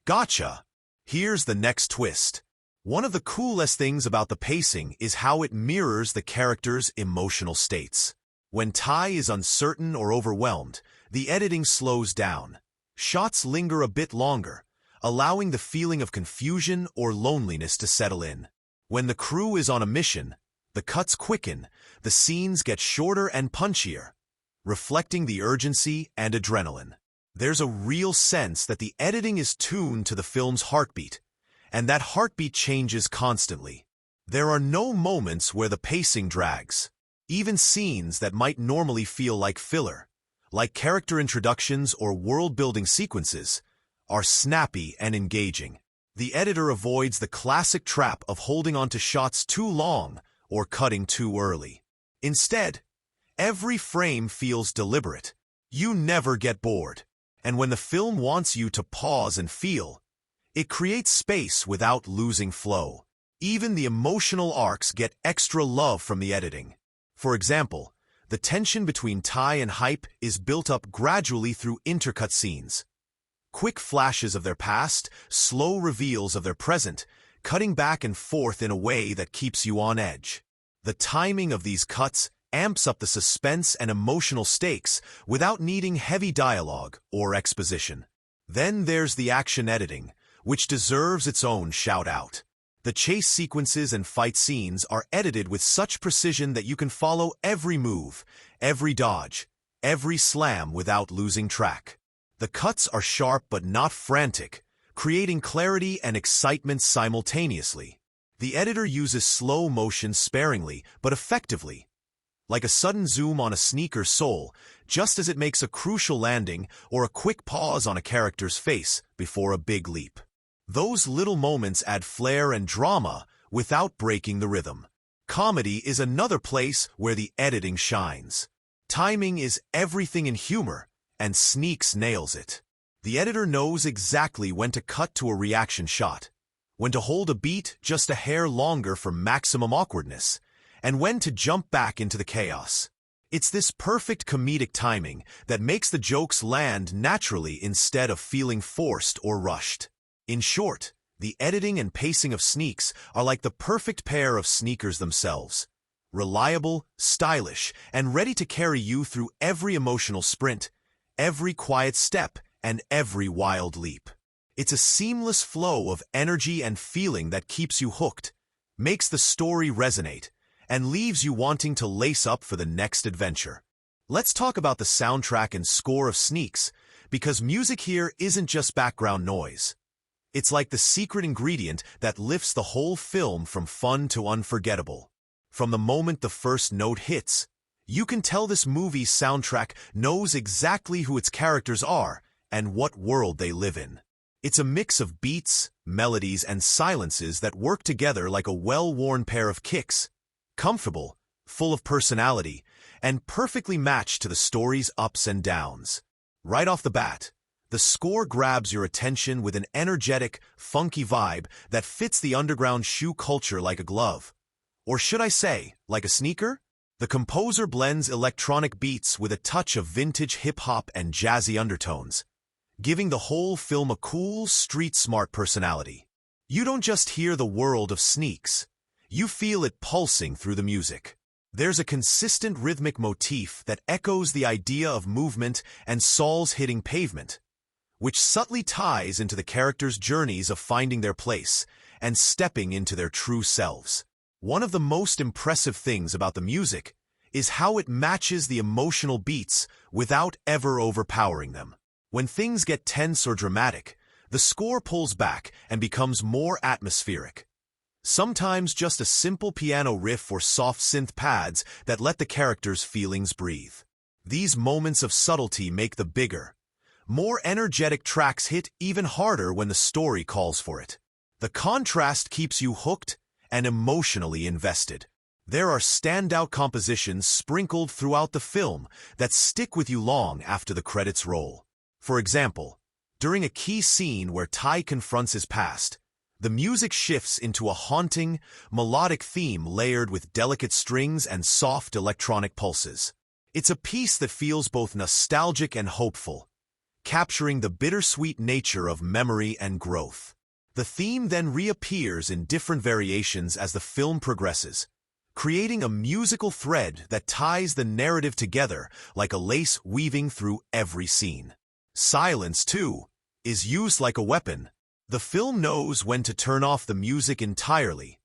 "Gotcha! Here's the next twist." One of the coolest things about the pacing is how it mirrors the character's emotional states. When Tai is uncertain or overwhelmed, the editing slows down. Shots linger a bit longer, allowing the feeling of confusion or loneliness to settle in. When the crew is on a mission, the cuts quicken, the scenes get shorter and punchier. reflecting the urgency and adrenaline. There's a real sense that the editing is tuned to the film's heartbeat, and that heartbeat changes constantly. There are no moments where the pacing drags. Even scenes that might normally feel like filler, like character introductions or world-building sequences, are snappy and engaging. The editor avoids the classic trap of holding on to shots too long or cutting too early. Instead, every frame feels deliberate. You never get bored. And when the film wants you to pause and feel, it creates space without losing flow. Even the emotional arcs get extra love from the editing. For example, the tension between Ty and Hype is built up gradually through intercut scenes. Quick flashes of their past, slow reveals of their present, cutting back and forth in a way that keeps you on edge. The timing of these cuts amps up the suspense and emotional stakes without needing heavy dialogue or exposition. Then there's the action editing, which deserves its own shout-out. The chase sequences and fight scenes are edited with such precision that you can follow every move, every dodge, every slam without losing track. The cuts are sharp but not frantic, creating clarity and excitement simultaneously. The editor uses slow motion sparingly but effectively, like a sudden zoom on a sneaker's sole, just as it makes a crucial landing or a quick pause on a character's face before a big leap. Those little moments add flair and drama without breaking the rhythm. Comedy is another place where the editing shines. Timing is everything in humor, and Sneaks nails it. The editor knows exactly when to cut to a reaction shot, when to hold a beat just a hair longer for maximum awkwardness, and when to jump back into the chaos. It's this perfect comedic timing that makes the jokes land naturally instead of feeling forced or rushed. In short, the editing and pacing of Sneaks are like the perfect pair of sneakers themselves. Reliable, stylish, and ready to carry you through every emotional sprint, every quiet step, and every wild leap. It's a seamless flow of energy and feeling that keeps you hooked, makes the story resonate, and leaves you wanting to lace up for the next adventure. Let's talk about the soundtrack and score of Sneaks, because music here isn't just background noise. It's like the secret ingredient that lifts the whole film from fun to unforgettable. From the moment the first note hits, you can tell this movie's soundtrack knows exactly who its characters are and what world they live in. It's a mix of beats, melodies, and silences that work together like a well-worn pair of kicks, comfortable, full of personality, and perfectly matched to the story's ups and downs. Right off the bat, the score grabs your attention with an energetic, funky vibe that fits the underground shoe culture like a glove. Or should I say, like a sneaker? The composer blends electronic beats with a touch of vintage hip-hop and jazzy undertones, giving the whole film a cool, street-smart personality. You don't just hear the world of Sneaks, you feel it pulsing through the music. There's a consistent rhythmic motif that echoes the idea of movement and soles hitting pavement, which subtly ties into the characters' journeys of finding their place and stepping into their true selves. One of the most impressive things about the music is how it matches the emotional beats without ever overpowering them. When things get tense or dramatic, the score pulls back and becomes more atmospheric. Sometimes just a simple piano riff or soft synth pads that let the characters' feelings breathe. These moments of subtlety make the bigger, more energetic tracks hit even harder when the story calls for it. The contrast keeps you hooked and emotionally invested. There are standout compositions sprinkled throughout the film that stick with you long after the credits roll. For example, during a key scene where Ty confronts his past, the music shifts into a haunting, melodic theme layered with delicate strings and soft electronic pulses. It's a piece that feels both nostalgic and hopeful, capturing the bittersweet nature of memory and growth. The theme then reappears in different variations as the film progresses, creating a musical thread that ties the narrative together like a lace weaving through every scene. Silence, too, is used like a weapon. The film knows when to turn off the music entirely,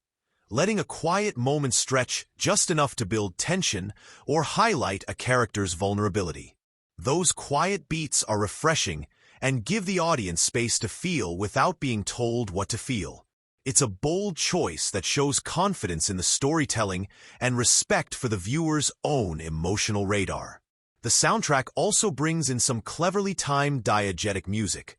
letting a quiet moment stretch just enough to build tension or highlight a character's vulnerability. Those quiet beats are refreshing and give the audience space to feel without being told what to feel. It's a bold choice that shows confidence in the storytelling and respect for the viewer's own emotional radar. The soundtrack also brings in some cleverly timed diegetic music,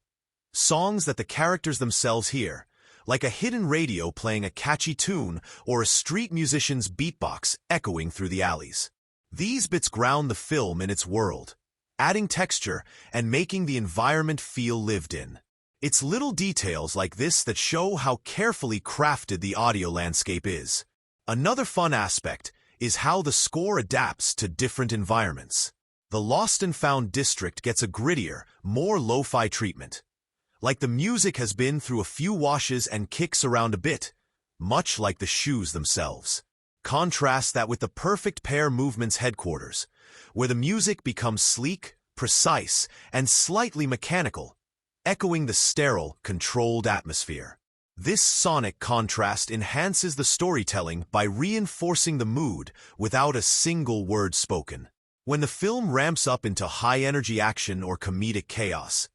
songs that the characters themselves hear, like a hidden radio playing a catchy tune or a street musician's beatbox echoing through the alleys. These bits ground the film in its world, adding texture and making the environment feel lived in. It's little details like this that show how carefully crafted the audio landscape is. Another fun aspect is how the score adapts to different environments. The Lost and Found district gets a grittier, more lo-fi treatment. Like the music has been through a few washes and kicks around a bit, much like the shoes themselves. Contrast that with the Perfect Pair Movement's headquarters, where the music becomes sleek, precise, and slightly mechanical, echoing the sterile, controlled atmosphere. This sonic contrast enhances the storytelling by reinforcing the mood without a single word spoken. When the film ramps up into high-energy action or comedic chaos,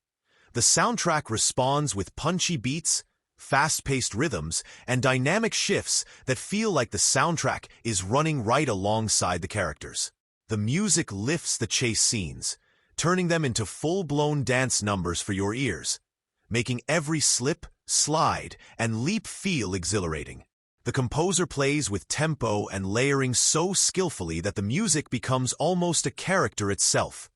the soundtrack responds with punchy beats, fast-paced rhythms, and dynamic shifts that feel like the soundtrack is running right alongside the characters. The music lifts the chase scenes, turning them into full-blown dance numbers for your ears, making every slip, slide, and leap feel exhilarating. The composer plays with tempo and layering so skillfully that the music becomes almost a character itself,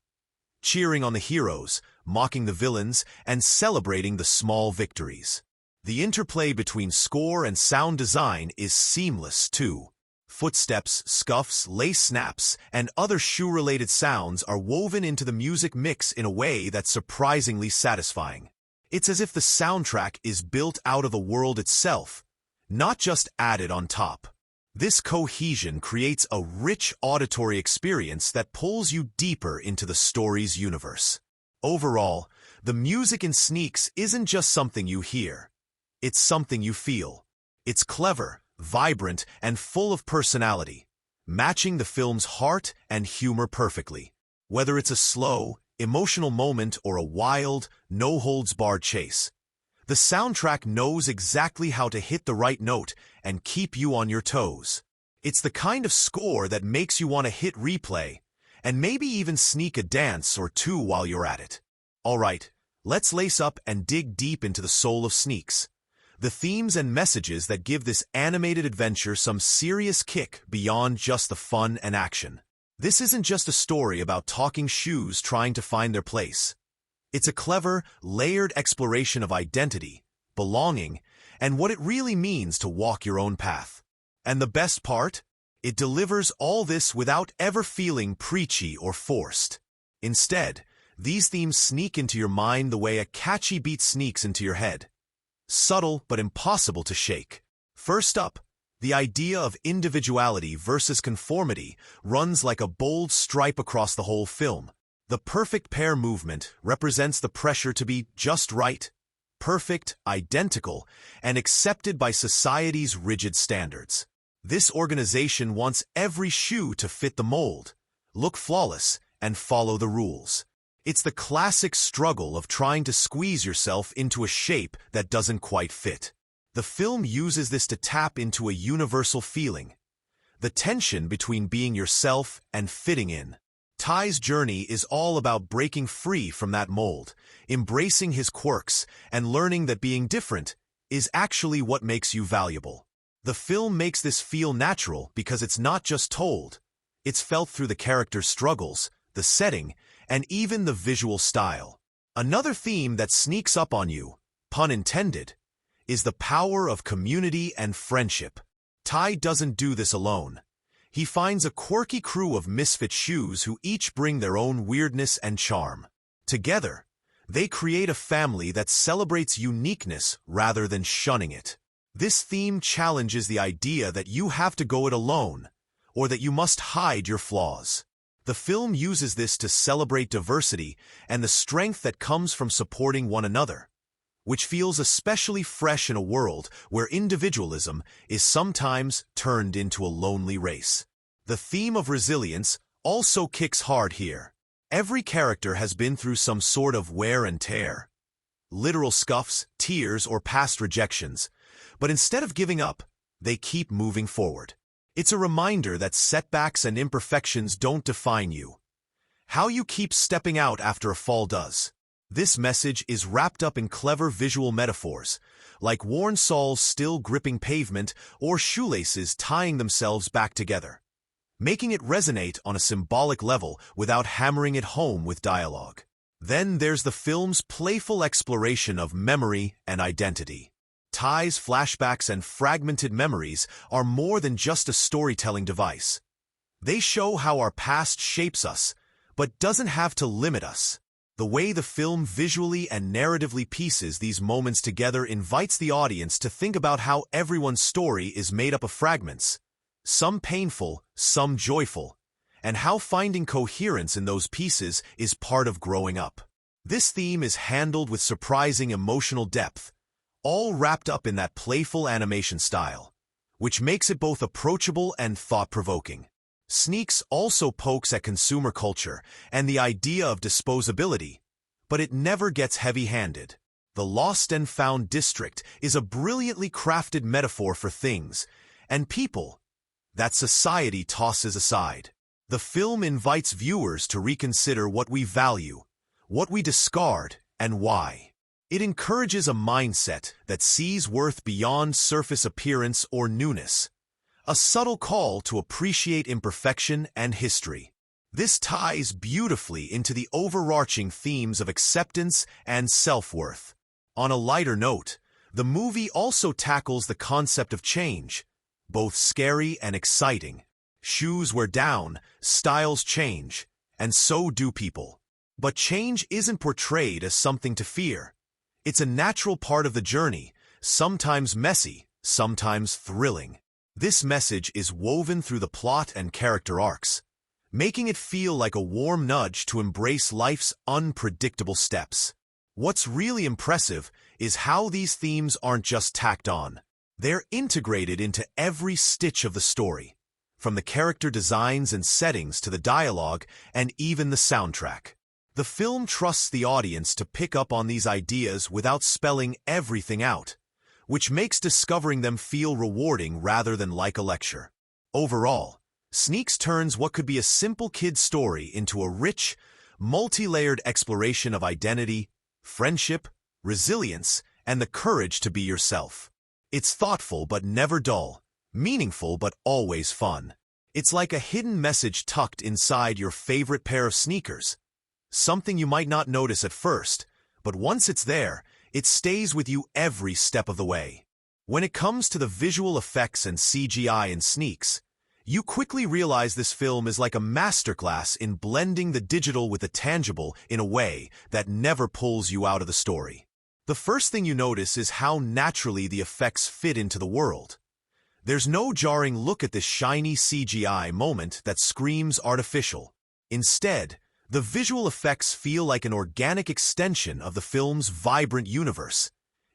cheering on the heroes, mocking the villains, and celebrating the small victories. The interplay between score and sound design is seamless, too. Footsteps, scuffs, lace snaps, and other shoe-related sounds are woven into the music mix in a way that's surprisingly satisfying. It's as if the soundtrack is built out of the world itself, not just added on top. This cohesion creates a rich auditory experience that pulls you deeper into the story's universe. Overall, the music in Sneaks isn't just something you hear. It's something you feel. It's clever, vibrant, and full of personality, matching the film's heart and humor perfectly. Whether it's a slow, emotional moment or a wild, no-holds-barred chase, the soundtrack knows exactly how to hit the right note and keep you on your toes. It's the kind of score that makes you want to hit replay and maybe even sneak a dance or two while you're at it. All right, let's lace up and dig deep into the soul of Sneaks, the themes and messages that give this animated adventure some serious kick beyond just the fun and action. This isn't just a story about talking shoes trying to find their place. It's a clever, layered exploration of identity, belonging, and what it really means to walk your own path. And the best part? It delivers all this without ever feeling preachy or forced. Instead, these themes sneak into your mind the way a catchy beat sneaks into your head. Subtle but impossible to shake. First up, the idea of individuality versus conformity runs like a bold stripe across the whole film. The Perfect Pair movement represents the pressure to be just right, perfect, identical, and accepted by society's rigid standards. This organization wants every shoe to fit the mold, look flawless, and follow the rules. It's the classic struggle of trying to squeeze yourself into a shape that doesn't quite fit. The film uses this to tap into a universal feeling, the tension between being yourself and fitting in. Ty's journey is all about breaking free from that mold, embracing his quirks, and learning that being different is actually what makes you valuable. The film makes this feel natural because it's not just told, it's felt through the character's struggles, the setting, and even the visual style. Another theme that sneaks up on you, pun intended, is the power of community and friendship. Ty doesn't do this alone. He finds a quirky crew of misfit shoes who each bring their own weirdness and charm. Together, they create a family that celebrates uniqueness rather than shunning it. This theme challenges the idea that you have to go it alone, or that you must hide your flaws. The film uses this to celebrate diversity and the strength that comes from supporting one another, which feels especially fresh in a world where individualism is sometimes turned into a lonely race. The theme of resilience also kicks hard here. Every character has been through some sort of wear and tear, literal scuffs, tears, or past rejections, but instead of giving up, they keep moving forward. It's a reminder that setbacks and imperfections don't define you. How you keep stepping out after a fall does. This message is wrapped up in clever visual metaphors, like worn soles still gripping pavement or shoelaces tying themselves back together, making it resonate on a symbolic level without hammering it home with dialogue. Then there's the film's playful exploration of memory and identity. Ties, flashbacks, and fragmented memories are more than just a storytelling device. They show how our past shapes us, but doesn't have to limit us. The way the film visually and narratively pieces these moments together invites the audience to think about how everyone's story is made up of fragments, some painful, some joyful, and how finding coherence in those pieces is part of growing up. This theme is handled with surprising emotional depth, all wrapped up in that playful animation style, which makes it both approachable and thought-provoking. Sneaks also pokes at consumer culture and the idea of disposability, but it never gets heavy-handed. The Lost and Found district is a brilliantly crafted metaphor for things and people that society tosses aside. The film invites viewers to reconsider what we value, what we discard, and why. It encourages a mindset that sees worth beyond surface appearance or newness, a subtle call to appreciate imperfection and history. This ties beautifully into the overarching themes of acceptance and self-worth. On a lighter note, the movie also tackles the concept of change, both scary and exciting. Shoes wear down, styles change, and so do people. But change isn't portrayed as something to fear. It's a natural part of the journey, sometimes messy, sometimes thrilling. This message is woven through the plot and character arcs, making it feel like a warm nudge to embrace life's unpredictable steps. What's really impressive is how these themes aren't just tacked on. They're integrated into every stitch of the story, from the character designs and settings to the dialogue and even the soundtrack. The film trusts the audience to pick up on these ideas without spelling everything out, which makes discovering them feel rewarding rather than like a lecture. Overall, Sneaks turns what could be a simple kid's story into a rich, multi-layered exploration of identity, friendship, resilience, and the courage to be yourself. It's thoughtful but never dull, meaningful but always fun. It's like a hidden message tucked inside your favorite pair of sneakers, something you might not notice at first, but once it's there, it stays with you every step of the way. When it comes to the visual effects and CGI in Sneaks, you quickly realize this film is like a masterclass in blending the digital with the tangible in a way that never pulls you out of the story. The first thing you notice is how naturally the effects fit into the world. There's no jarring look at this shiny CGI moment that screams artificial. Instead, the visual effects feel like an organic extension of the film's vibrant universe,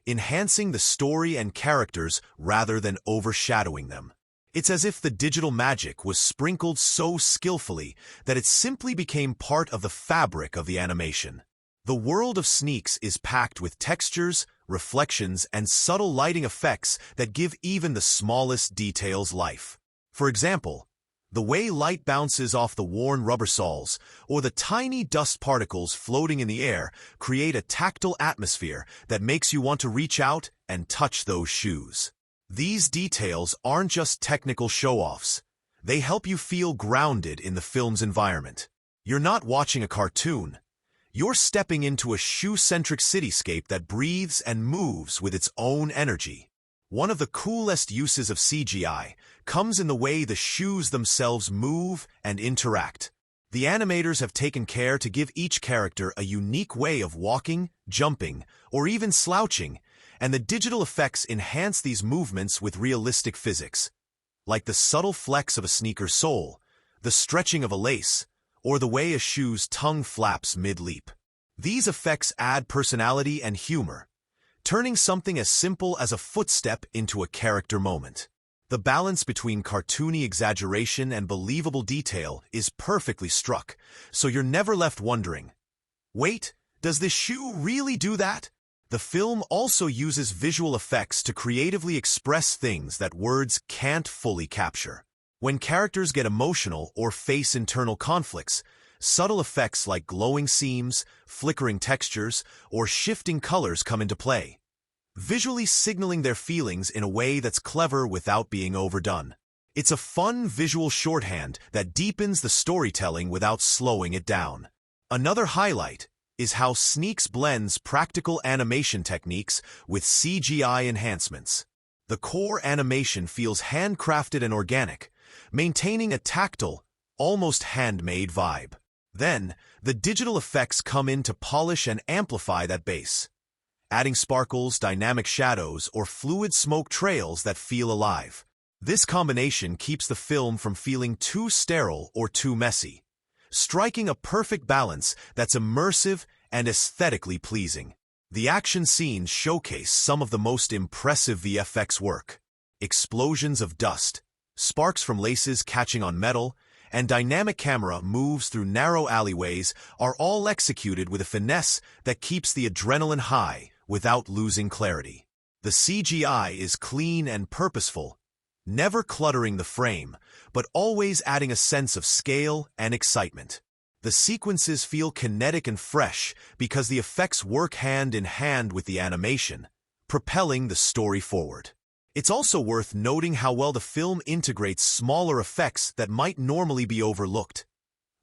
enhancing the story and characters rather than overshadowing them. It's as if the digital magic was sprinkled so skillfully that it simply became part of the fabric of the animation. The world of Sneaks is packed with textures, reflections, and subtle lighting effects that give even the smallest details life. For example, the way light bounces off the worn rubber soles or the tiny dust particles floating in the air create a tactile atmosphere that makes you want to reach out and touch those shoes. These details aren't just technical show-offs. They help you feel grounded in the film's environment. You're not watching a cartoon. You're stepping into a shoe-centric cityscape that breathes and moves with its own energy. One of the coolest uses of CGI comes in the way the shoes themselves move and interact. The animators have taken care to give each character a unique way of walking, jumping, or even slouching, and the digital effects enhance these movements with realistic physics, like the subtle flex of a sneaker's sole, the stretching of a lace, or the way a shoe's tongue flaps mid-leap. These effects add personality and humor, turning something as simple as a footstep into a character moment. The balance between cartoony exaggeration and believable detail is perfectly struck, so you're never left wondering, wait, does this shoe really do that? The film also uses visual effects to creatively express things that words can't fully capture. When characters get emotional or face internal conflicts, subtle effects like glowing seams, flickering textures, or shifting colors come into play, visually signaling their feelings in a way that's clever without being overdone. It's a fun visual shorthand that deepens the storytelling without slowing it down. Another highlight is how Sneaks blends practical animation techniques with CGI enhancements. The core animation feels handcrafted and organic, maintaining a tactile, almost handmade vibe. Then, the digital effects come in to polish and amplify that base, adding sparkles, dynamic shadows, or fluid smoke trails that feel alive. This combination keeps the film from feeling too sterile or too messy, striking a perfect balance that's immersive and aesthetically pleasing. The action scenes showcase some of the most impressive VFX work. Explosions of dust, sparks from laces catching on metal, and dynamic camera moves through narrow alleyways are all executed with a finesse that keeps the adrenaline high without losing clarity. The CGI is clean and purposeful, never cluttering the frame, but always adding a sense of scale and excitement. The sequences feel kinetic and fresh because the effects work hand in hand with the animation, propelling the story forward. It's also worth noting how well the film integrates smaller effects that might normally be overlooked,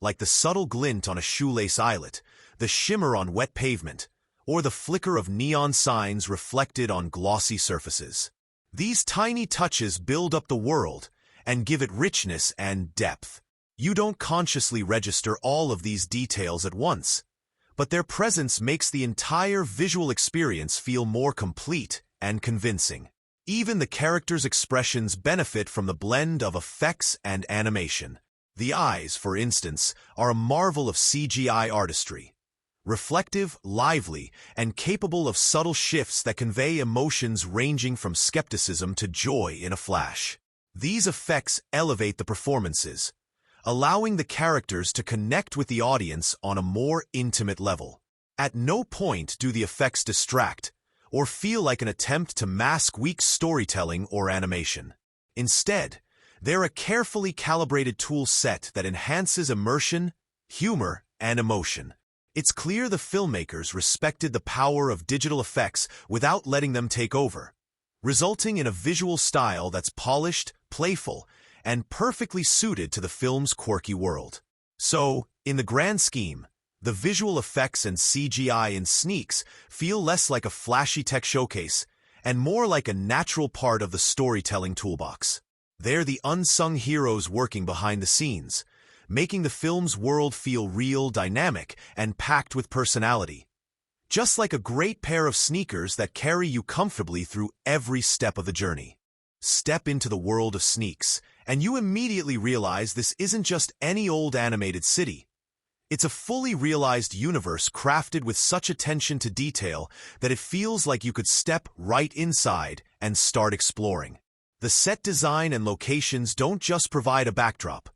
like the subtle glint on a shoelace eyelet, the shimmer on wet pavement, or the flicker of neon signs reflected on glossy surfaces. These tiny touches build up the world and give it richness and depth. You don't consciously register all of these details at once, but their presence makes the entire visual experience feel more complete and convincing. Even the characters' expressions benefit from the blend of effects and animation. The eyes, for instance, are a marvel of CGI artistry, reflective, lively, and capable of subtle shifts that convey emotions ranging from skepticism to joy in a flash. These effects elevate the performances, allowing the characters to connect with the audience on a more intimate level. At no point do the effects distract or feel like an attempt to mask weak storytelling or animation. Instead, they're a carefully calibrated tool set that enhances immersion, humor, and emotion. It's clear the filmmakers respected the power of digital effects without letting them take over, resulting in a visual style that's polished, playful, and perfectly suited to the film's quirky world. So, in the grand scheme, the visual effects and CGI in Sneaks feel less like a flashy tech showcase and more like a natural part of the storytelling toolbox. They're the unsung heroes working behind the scenes, making the film's world feel real, dynamic, and packed with personality. Just like a great pair of sneakers that carry you comfortably through every step of the journey. Step into the world of Sneaks, and you immediately realize this isn't just any old animated city. It's a fully realized universe crafted with such attention to detail that it feels like you could step right inside and start exploring. The set design and locations don't just provide a backdrop.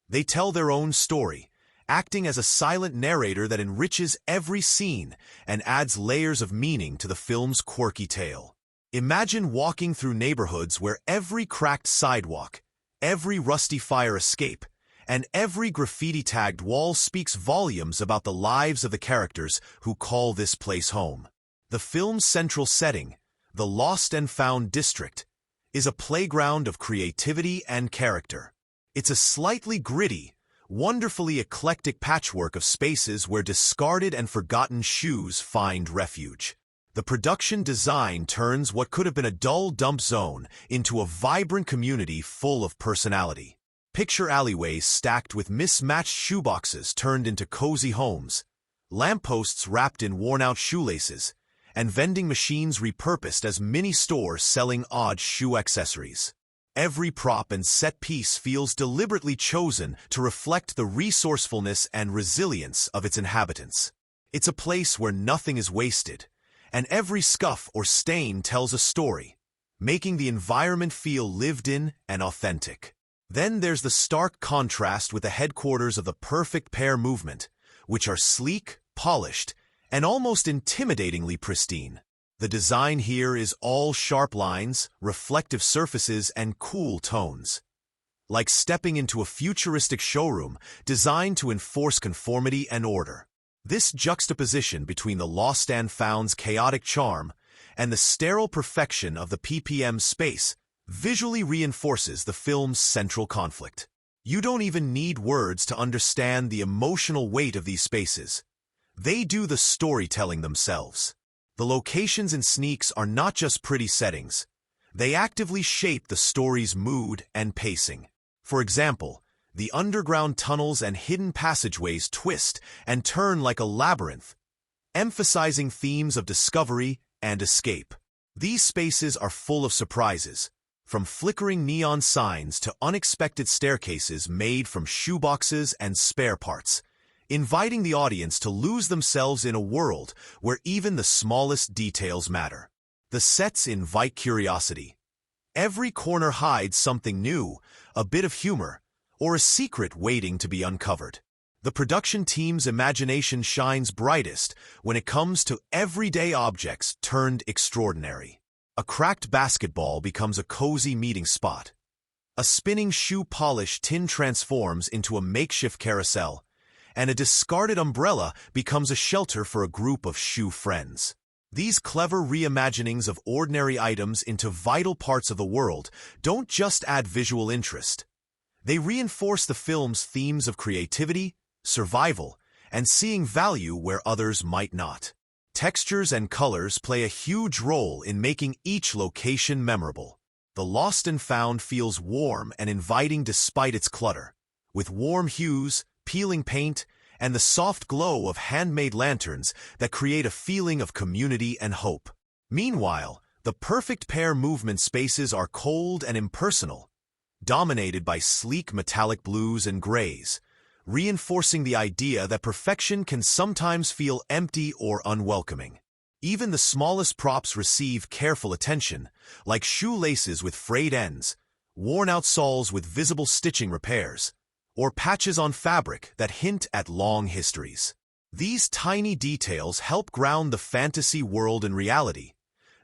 They tell their own story, acting as a silent narrator that enriches every scene and adds layers of meaning to the film's quirky tale. Imagine walking through neighborhoods where every cracked sidewalk, every rusty fire escape, and every graffiti-tagged wall speaks volumes about the lives of the characters who call this place home. The film's central setting, the Lost and Found district, is a playground of creativity and character. It's a slightly gritty, wonderfully eclectic patchwork of spaces where discarded and forgotten shoes find refuge. The production design turns what could have been a dull dump zone into a vibrant community full of personality. Picture alleyways stacked with mismatched shoeboxes turned into cozy homes, lampposts wrapped in worn-out shoelaces, and vending machines repurposed as mini stores selling odd shoe accessories. Every prop and set piece feels deliberately chosen to reflect the resourcefulness and resilience of its inhabitants. It's a place where nothing is wasted, and every scuff or stain tells a story, making the environment feel lived in and authentic. Then there's the stark contrast with the headquarters of the perfect pair movement, which are sleek, polished, and almost intimidatingly pristine. The design here is all sharp lines, reflective surfaces, and cool tones. Like stepping into a futuristic showroom designed to enforce conformity and order. This juxtaposition between the lost and found's chaotic charm and the sterile perfection of the PPM space visually reinforces the film's central conflict. You don't even need words to understand the emotional weight of these spaces. They do the storytelling themselves. The locations in Sneaks are not just pretty settings. They actively shape the story's mood and pacing. For example, the underground tunnels and hidden passageways twist and turn like a labyrinth, emphasizing themes of discovery and escape. These spaces are full of surprises, from flickering neon signs to unexpected staircases made from shoeboxes and spare parts, inviting the audience to lose themselves in a world where even the smallest details matter. The sets invite curiosity. Every corner hides something new, a bit of humor, or a secret waiting to be uncovered. The production team's imagination shines brightest when it comes to everyday objects turned extraordinary. A cracked basketball becomes a cozy meeting spot. A spinning shoe polish tin transforms into a makeshift carousel, and a discarded umbrella becomes a shelter for a group of shoe friends. These clever reimaginings of ordinary items into vital parts of the world don't just add visual interest. They reinforce the film's themes of creativity, survival, and seeing value where others might not. Textures and colors play a huge role in making each location memorable. The Lost and Found feels warm and inviting despite its clutter, with warm hues, peeling paint, and the soft glow of handmade lanterns that create a feeling of community and hope. Meanwhile, the perfect pair movement spaces are cold and impersonal, dominated by sleek metallic blues and grays, reinforcing the idea that perfection can sometimes feel empty or unwelcoming. Even the smallest props receive careful attention, like shoelaces with frayed ends, worn-out soles with visible stitching repairs, or patches on fabric that hint at long histories. These tiny details help ground the fantasy world in reality,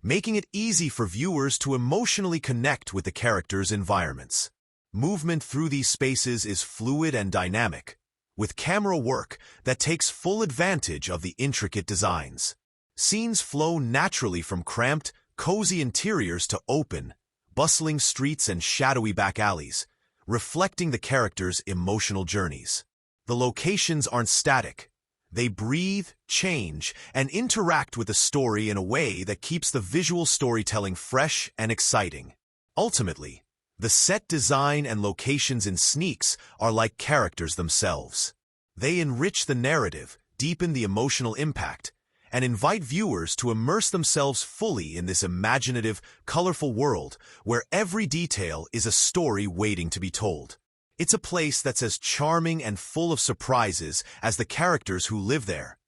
making it easy for viewers to emotionally connect with the characters' environments. Movement through these spaces is fluid and dynamic, with camera work that takes full advantage of the intricate designs. Scenes flow naturally from cramped, cozy interiors to open, bustling streets and shadowy back alleys, reflecting the characters' emotional journeys. The locations aren't static. They breathe, change, and interact with the story in a way that keeps the visual storytelling fresh and exciting. Ultimately, the set design and locations in Sneaks are like characters themselves. They enrich the narrative, deepen the emotional impact, and invite viewers to immerse themselves fully in this imaginative, colorful world where every detail is a story waiting to be told. It's a place that's as charming and full of surprises as the characters who live there,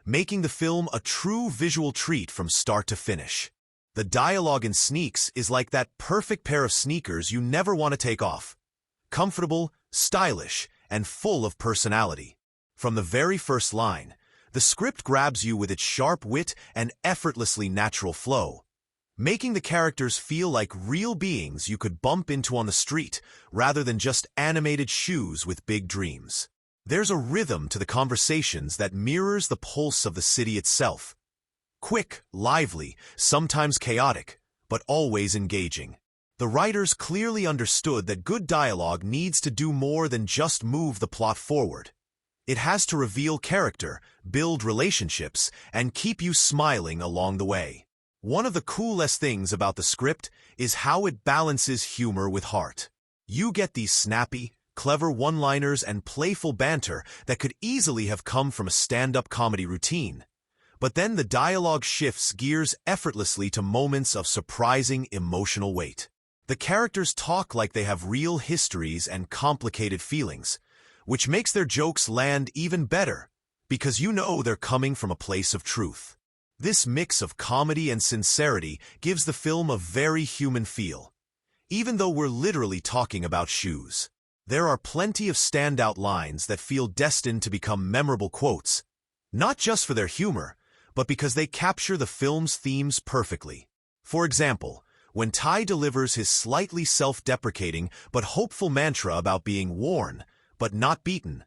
making the film a true visual treat from start to finish. The dialogue in Sneaks is like that perfect pair of sneakers you never want to take off. Comfortable, stylish, and full of personality. From the very first line, the script grabs you with its sharp wit and effortlessly natural flow, making the characters feel like real beings you could bump into on the street rather than just animated shoes with big dreams. There's a rhythm to the conversations that mirrors the pulse of the city itself. Quick, lively, sometimes chaotic, but always engaging. The writers clearly understood that good dialogue needs to do more than just move the plot forward. It has to reveal character, build relationships, and keep you smiling along the way. One of the coolest things about the script is how it balances humor with heart. You get these snappy, clever one-liners and playful banter that could easily have come from a stand-up comedy routine. But then the dialogue shifts gears effortlessly to moments of surprising emotional weight. The characters talk like they have real histories and complicated feelings, which makes their jokes land even better, because you know they're coming from a place of truth. This mix of comedy and sincerity gives the film a very human feel, even though we're literally talking about shoes. There are plenty of standout lines that feel destined to become memorable quotes, not just for their humor, but because they capture the film's themes perfectly. For example, when Ty delivers his slightly self-deprecating but hopeful mantra about being worn, but not beaten,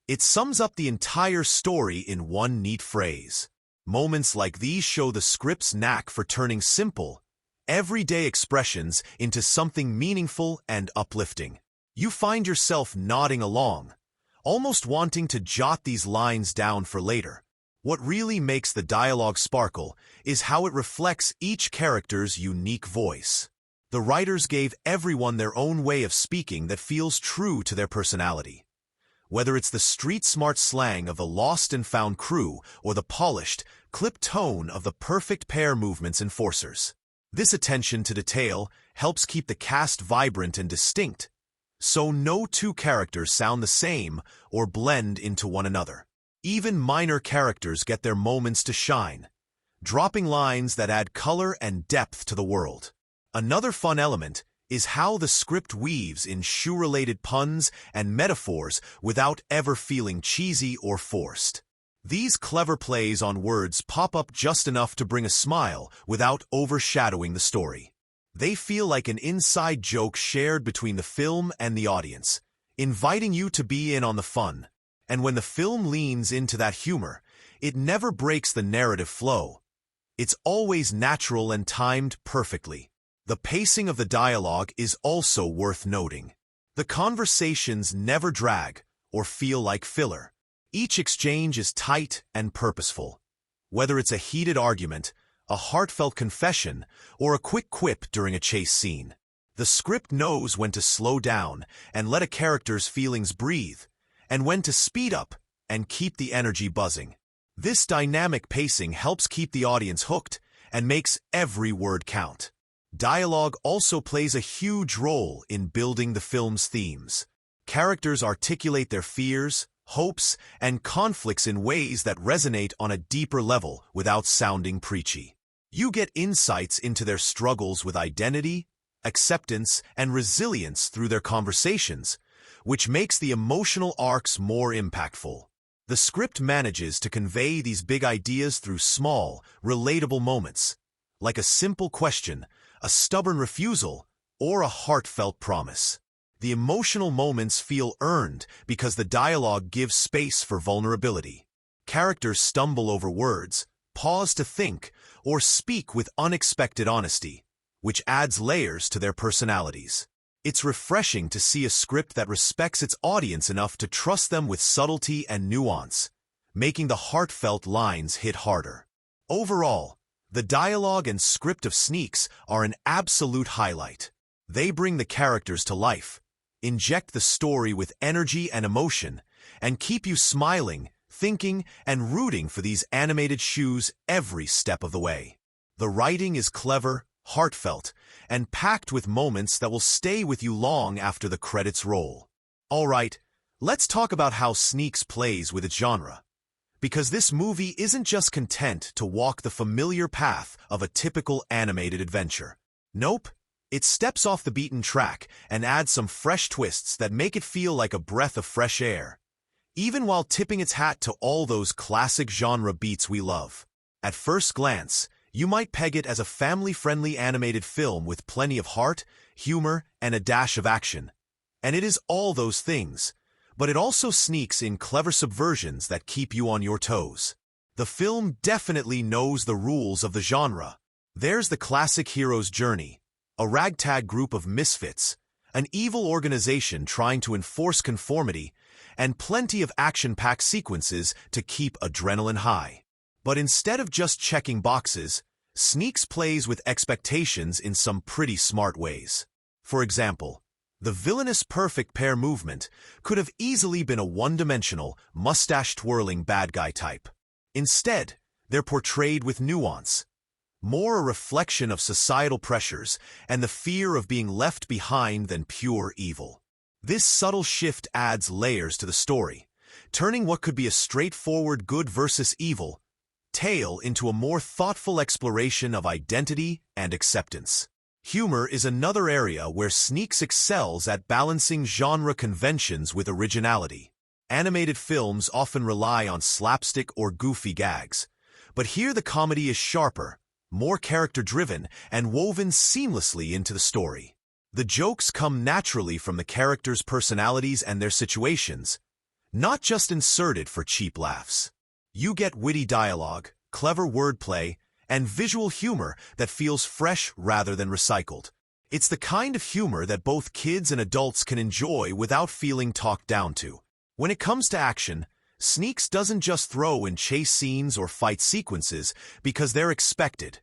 it sums up the entire story in one neat phrase. Moments like these show the script's knack for turning simple, everyday expressions into something meaningful and uplifting. You find yourself nodding along, almost wanting to jot these lines down for later. What really makes the dialogue sparkle is how it reflects each character's unique voice. The writers gave everyone their own way of speaking that feels true to their personality. Whether it's the street-smart slang of the lost and found crew or the polished, clipped tone of the perfect pair movement's enforcers. This attention to detail helps keep the cast vibrant and distinct, so no two characters sound the same or blend into one another. Even minor characters get their moments to shine, dropping lines that add color and depth to the world. Another fun element is how the script weaves in shoe-related puns and metaphors without ever feeling cheesy or forced. These clever plays on words pop up just enough to bring a smile without overshadowing the story. They feel like an inside joke shared between the film and the audience, inviting you to be in on the fun. And when the film leans into that humor, it never breaks the narrative flow. It's always natural and timed perfectly. The pacing of the dialogue is also worth noting. The conversations never drag or feel like filler. Each exchange is tight and purposeful. Whether it's a heated argument, a heartfelt confession, or a quick quip during a chase scene, the script knows when to slow down and let a character's feelings breathe, and when to speed up and keep the energy buzzing. This dynamic pacing helps keep the audience hooked and makes every word count. Dialogue also plays a huge role in building the film's themes. Characters articulate their fears, hopes, and conflicts in ways that resonate on a deeper level without sounding preachy. You get insights into their struggles with identity, acceptance, and resilience through their conversations, which makes the emotional arcs more impactful. The script manages to convey these big ideas through small, relatable moments, like a simple question, a stubborn refusal, or a heartfelt promise. The emotional moments feel earned because the dialogue gives space for vulnerability. Characters stumble over words, pause to think, or speak with unexpected honesty, which adds layers to their personalities. It's refreshing to see a script that respects its audience enough to trust them with subtlety and nuance, making the heartfelt lines hit harder. Overall, the dialogue and script of Sneaks are an absolute highlight. They bring the characters to life, inject the story with energy and emotion, and keep you smiling, thinking, and rooting for these animated shoes every step of the way. The writing is clever, heartfelt, and packed with moments that will stay with you long after the credits roll. Alright, let's talk about how Sneaks plays with its genre. Because this movie isn't just content to walk the familiar path of a typical animated adventure. Nope. It steps off the beaten track and adds some fresh twists that make it feel like a breath of fresh air, even while tipping its hat to all those classic genre beats we love. At first glance, you might peg it as a family-friendly animated film with plenty of heart, humor, and a dash of action. And it is all those things, but it also sneaks in clever subversions that keep you on your toes. The film definitely knows the rules of the genre. There's the classic hero's journey, a ragtag group of misfits, an evil organization trying to enforce conformity, and plenty of action-packed sequences to keep adrenaline high. But instead of just checking boxes, Sneaks plays with expectations in some pretty smart ways. For example, the villainous perfect pair movement could have easily been a one-dimensional, mustache-twirling bad guy type. Instead, they're portrayed with nuance, more a reflection of societal pressures and the fear of being left behind than pure evil. This subtle shift adds layers to the story, turning what could be a straightforward good versus evil tale into a more thoughtful exploration of identity and acceptance. Humor is another area where Sneaks excels at balancing genre conventions with originality. Animated films often rely on slapstick or goofy gags, but here the comedy is sharper, more character-driven, and woven seamlessly into the story. The jokes come naturally from the characters' personalities and their situations, not just inserted for cheap laughs. You get witty dialogue, clever wordplay, and visual humor that feels fresh rather than recycled. It's the kind of humor that both kids and adults can enjoy without feeling talked down to. When it comes to action, Sneaks doesn't just throw in chase scenes or fight sequences because they're expected.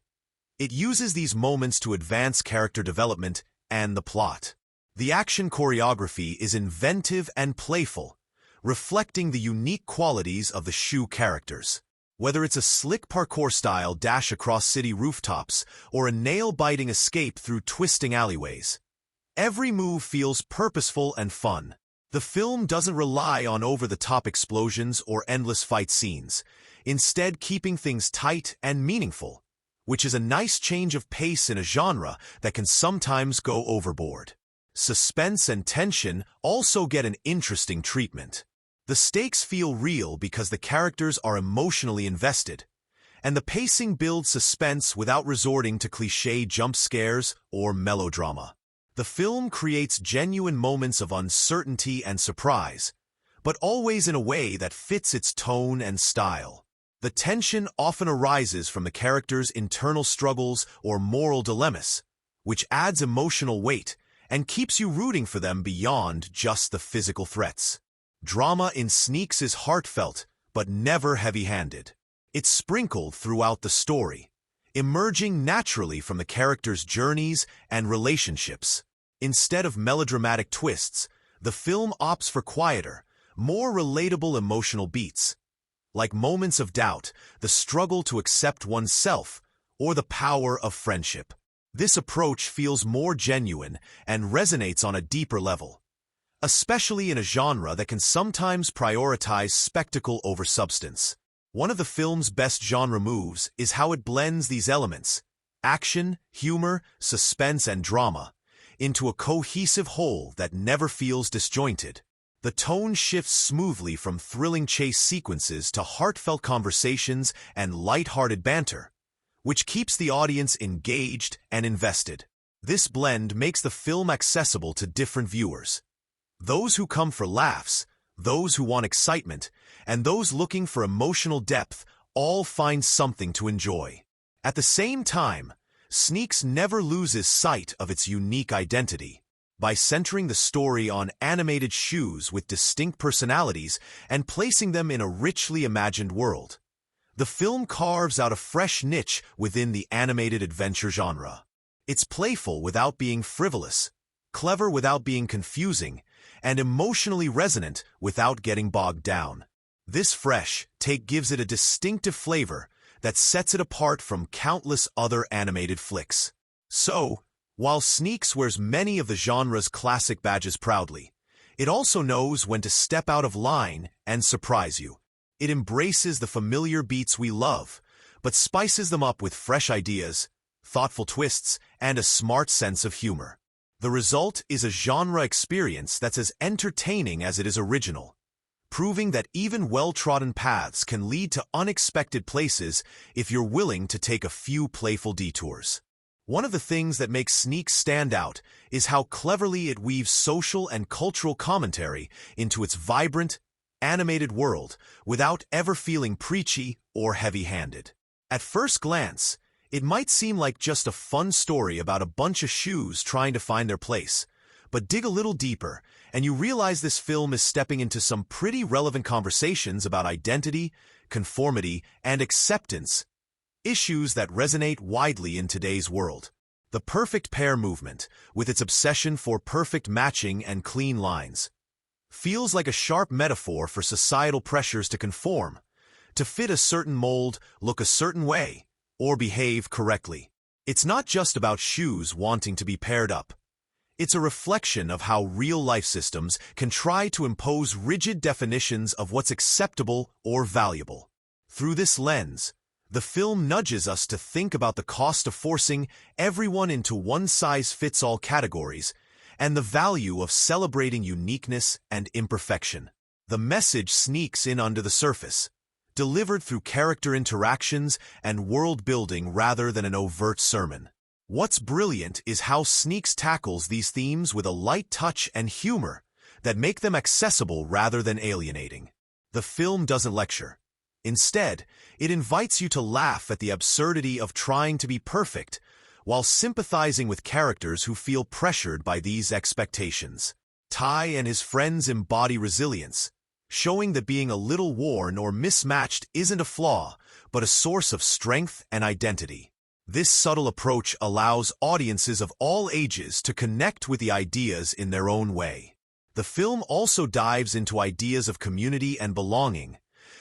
It uses these moments to advance character development and the plot. The action choreography is inventive and playful, reflecting the unique qualities of the Shu characters. Whether it's a slick parkour-style dash across city rooftops or a nail-biting escape through twisting alleyways, every move feels purposeful and fun. The film doesn't rely on over-the-top explosions or endless fight scenes, instead keeping things tight and meaningful, which is a nice change of pace in a genre that can sometimes go overboard. Suspense and tension also get an interesting treatment. The stakes feel real because the characters are emotionally invested, and the pacing builds suspense without resorting to cliché jump scares or melodrama. The film creates genuine moments of uncertainty and surprise, but always in a way that fits its tone and style. The tension often arises from the characters' internal struggles or moral dilemmas, which adds emotional weight and keeps you rooting for them beyond just the physical threats. Drama in Sneaks is heartfelt, but never heavy-handed. It's sprinkled throughout the story, emerging naturally from the characters' journeys and relationships. Instead of melodramatic twists, the film opts for quieter, more relatable emotional beats, like moments of doubt, the struggle to accept oneself, or the power of friendship. This approach feels more genuine and resonates on a deeper level, especially in a genre that can sometimes prioritize spectacle over substance. One of the film's best genre moves is how it blends these elements, action, humor, suspense, and drama, into a cohesive whole that never feels disjointed. The tone shifts smoothly from thrilling chase sequences to heartfelt conversations and light-hearted banter, which keeps the audience engaged and invested. This blend makes the film accessible to different viewers. Those who come for laughs, those who want excitement, and those looking for emotional depth all find something to enjoy. At the same time, Sneaks never loses sight of its unique identity. By centering the story on animated Shus with distinct personalities and placing them in a richly imagined world, the film carves out a fresh niche within the animated adventure genre. It's playful without being frivolous, clever without being confusing, and emotionally resonant without getting bogged down. This fresh take gives it a distinctive flavor that sets it apart from countless other animated flicks. So, while Sneaks wears many of the genre's classic badges proudly, it also knows when to step out of line and surprise you. It embraces the familiar beats we love, but spices them up with fresh ideas, thoughtful twists, and a smart sense of humor. The result is a genre experience that's as entertaining as it is original, proving that even well-trodden paths can lead to unexpected places if you're willing to take a few playful detours. One of the things that makes Sneaks stand out is how cleverly it weaves social and cultural commentary into its vibrant, animated world without ever feeling preachy or heavy-handed. At first glance, it might seem like just a fun story about a bunch of Shus trying to find their place, but dig a little deeper, and you realize this film is stepping into some pretty relevant conversations about identity, conformity, and acceptance, issues that resonate widely in today's world. The perfect pair movement, with its obsession for perfect matching and clean lines, feels like a sharp metaphor for societal pressures to conform, to fit a certain mold, look a certain way, or behave correctly. It's not just about Shus wanting to be paired up. It's a reflection of how real-life systems can try to impose rigid definitions of what's acceptable or valuable. Through this lens, The film nudges us to think about the cost of forcing everyone into one-size-fits-all categories and the value of celebrating uniqueness and imperfection. The message sneaks in under the surface, delivered through character interactions and world-building rather than an overt sermon. What's brilliant is how Sneaks tackles these themes with a light touch and humor that make them accessible rather than alienating. The film doesn't lecture. Instead, it invites you to laugh at the absurdity of trying to be perfect while sympathizing with characters who feel pressured by these expectations. Ty and his friends embody resilience, showing that being a little worn or mismatched isn't a flaw, but a source of strength and identity. This subtle approach allows audiences of all ages to connect with the ideas in their own way. The film also dives into ideas of community and belonging,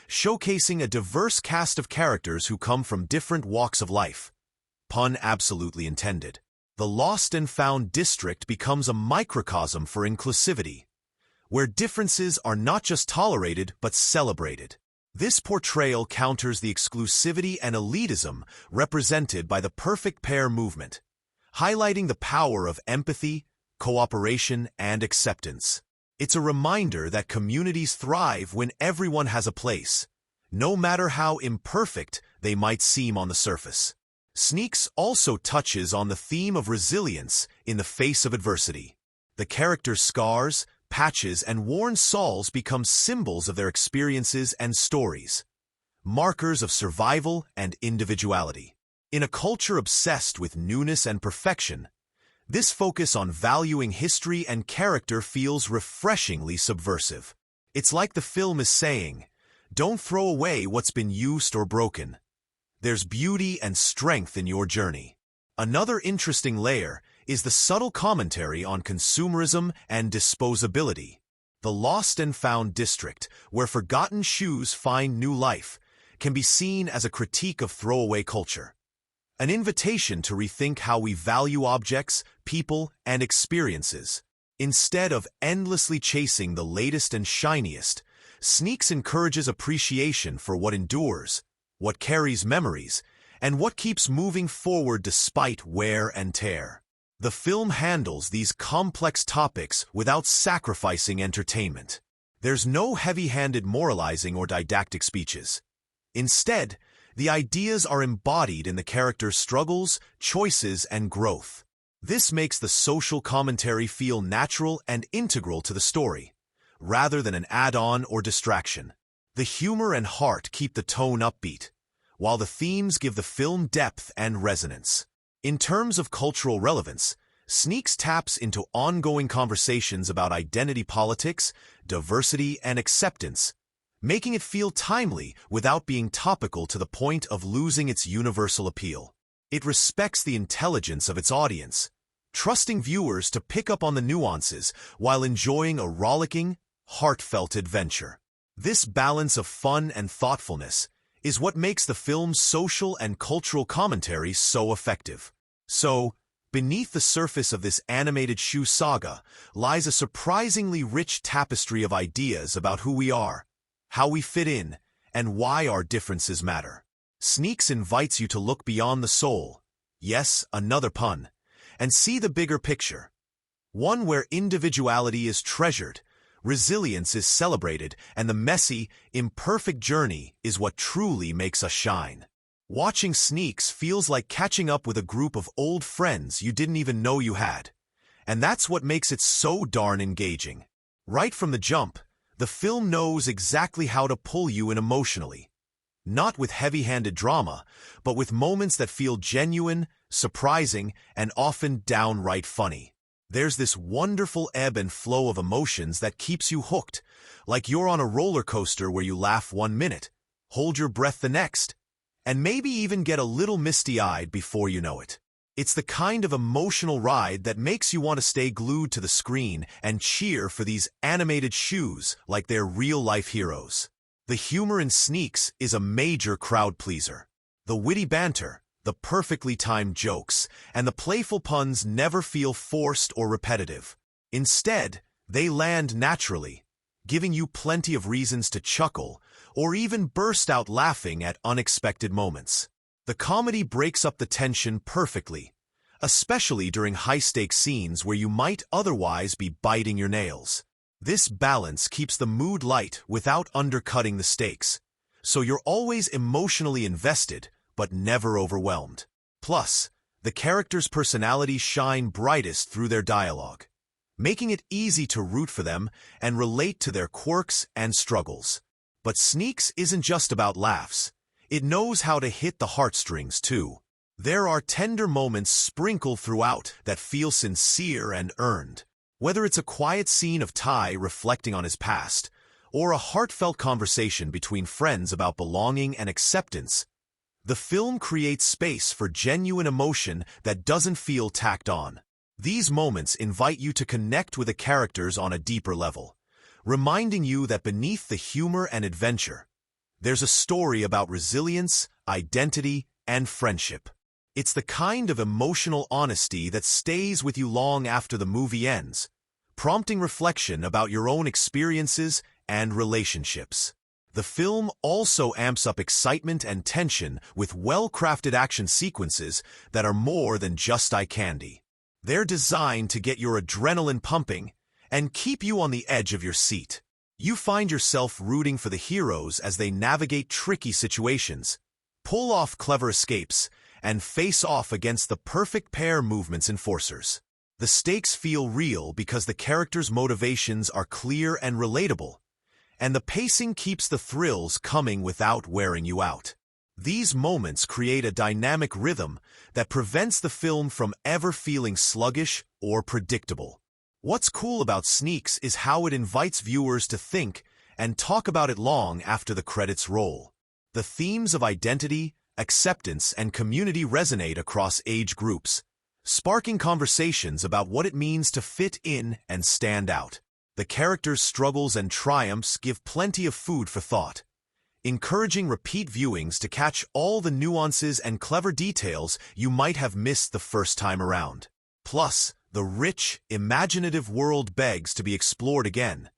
showcasing a diverse cast of characters who come from different walks of life. Pun absolutely intended. The Lost and Found district becomes a microcosm for inclusivity, where differences are not just tolerated but celebrated. This portrayal counters the exclusivity and elitism represented by the perfect pair movement, highlighting the power of empathy, cooperation, and acceptance. It's a reminder that communities thrive when everyone has a place, no matter how imperfect they might seem on the surface. Sneaks also touches on the theme of resilience in the face of adversity. The characters' scars, patches, and worn soles become symbols of their experiences and stories, markers of survival and individuality. In a culture obsessed with newness and perfection, this focus on valuing history and character feels refreshingly subversive. It's like the film is saying, don't throw away what's been used or broken. There's beauty and strength in your journey. Another interesting layer is the subtle commentary on consumerism and disposability. The Lost and Found district, where forgotten shoes find new life, can be seen as a critique of throwaway culture. An invitation to rethink how we value objects, people, and experiences. Instead of endlessly chasing the latest and shiniest, Sneaks encourages appreciation for what endures, what carries memories, and what keeps moving forward despite wear and tear. The film handles these complex topics without sacrificing entertainment. There's no heavy-handed moralizing or didactic speeches. Instead, the ideas are embodied in the characters' struggles, choices, and growth. This makes the social commentary feel natural and integral to the story, rather than an add-on or distraction. The humor and heart keep the tone upbeat, while the themes give the film depth and resonance. In terms of cultural relevance, Sneaks taps into ongoing conversations about identity politics, diversity, and acceptance, making it feel timely without being topical to the point of losing its universal appeal. It respects the intelligence of its audience, trusting viewers to pick up on the nuances while enjoying a rollicking, heartfelt adventure. This balance of fun and thoughtfulness is what makes the film's social and cultural commentary so effective. So, beneath the surface of this animated shoe saga lies a surprisingly rich tapestry of ideas about who we are, how we fit in, and why our differences matter. Sneaks invites you to look beyond the soul, yes, another pun, and see the bigger picture. One where individuality is treasured, resilience is celebrated, and the messy, imperfect journey is what truly makes us shine. Watching Sneaks feels like catching up with a group of old friends you didn't even know you had. And that's what makes it so darn engaging. Right from the jump, the film knows exactly how to pull you in emotionally. Not with heavy-handed drama, but with moments that feel genuine, surprising, and often downright funny. There's this wonderful ebb and flow of emotions that keeps you hooked, like you're on a roller coaster where you laugh 1 minute, hold your breath the next, and maybe even get a little misty-eyed before you know it. It's the kind of emotional ride that makes you want to stay glued to the screen and cheer for these animated shoes like they're real-life heroes. The humor in Sneaks is a major crowd pleaser. The witty banter, the perfectly timed jokes, and the playful puns never feel forced or repetitive. Instead, they land naturally, giving you plenty of reasons to chuckle or even burst out laughing at unexpected moments. The comedy breaks up the tension perfectly, especially during high-stakes scenes where you might otherwise be biting your nails. This balance keeps the mood light without undercutting the stakes, so you're always emotionally invested but never overwhelmed. Plus, the characters' personalities shine brightest through their dialogue, making it easy to root for them and relate to their quirks and struggles. But Sneaks isn't just about laughs. It knows how to hit the heartstrings, too. There are tender moments sprinkled throughout that feel sincere and earned. Whether it's a quiet scene of Ty reflecting on his past, or a heartfelt conversation between friends about belonging and acceptance, the film creates space for genuine emotion that doesn't feel tacked on. These moments invite you to connect with the characters on a deeper level, reminding you that beneath the humor and adventure, there's a story about resilience, identity, and friendship. It's the kind of emotional honesty that stays with you long after the movie ends, prompting reflection about your own experiences and relationships. The film also amps up excitement and tension with well-crafted action sequences that are more than just eye candy. They're designed to get your adrenaline pumping and keep you on the edge of your seat. You find yourself rooting for the heroes as they navigate tricky situations, pull off clever escapes, and face off against the perfect pair movement's enforcers. The stakes feel real because the characters' motivations are clear and relatable, and the pacing keeps the thrills coming without wearing you out. These moments create a dynamic rhythm that prevents the film from ever feeling sluggish or predictable. What's cool about Sneaks is how it invites viewers to think and talk about it long after the credits roll. The themes of identity, acceptance, and community resonate across age groups, sparking conversations about what it means to fit in and stand out. The characters' struggles and triumphs give plenty of food for thought, encouraging repeat viewings to catch all the nuances and clever details you might have missed the first time around. Plus, the rich, imaginative world begs to be explored again,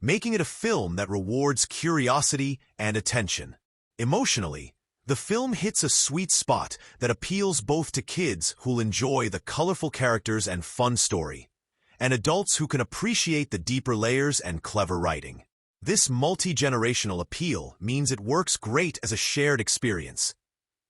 making it a film that rewards curiosity and attention. Emotionally, the film hits a sweet spot that appeals both to kids who'll enjoy the colorful characters and fun story, and adults who can appreciate the deeper layers and clever writing. This multi-generational appeal means it works great as a shared experience,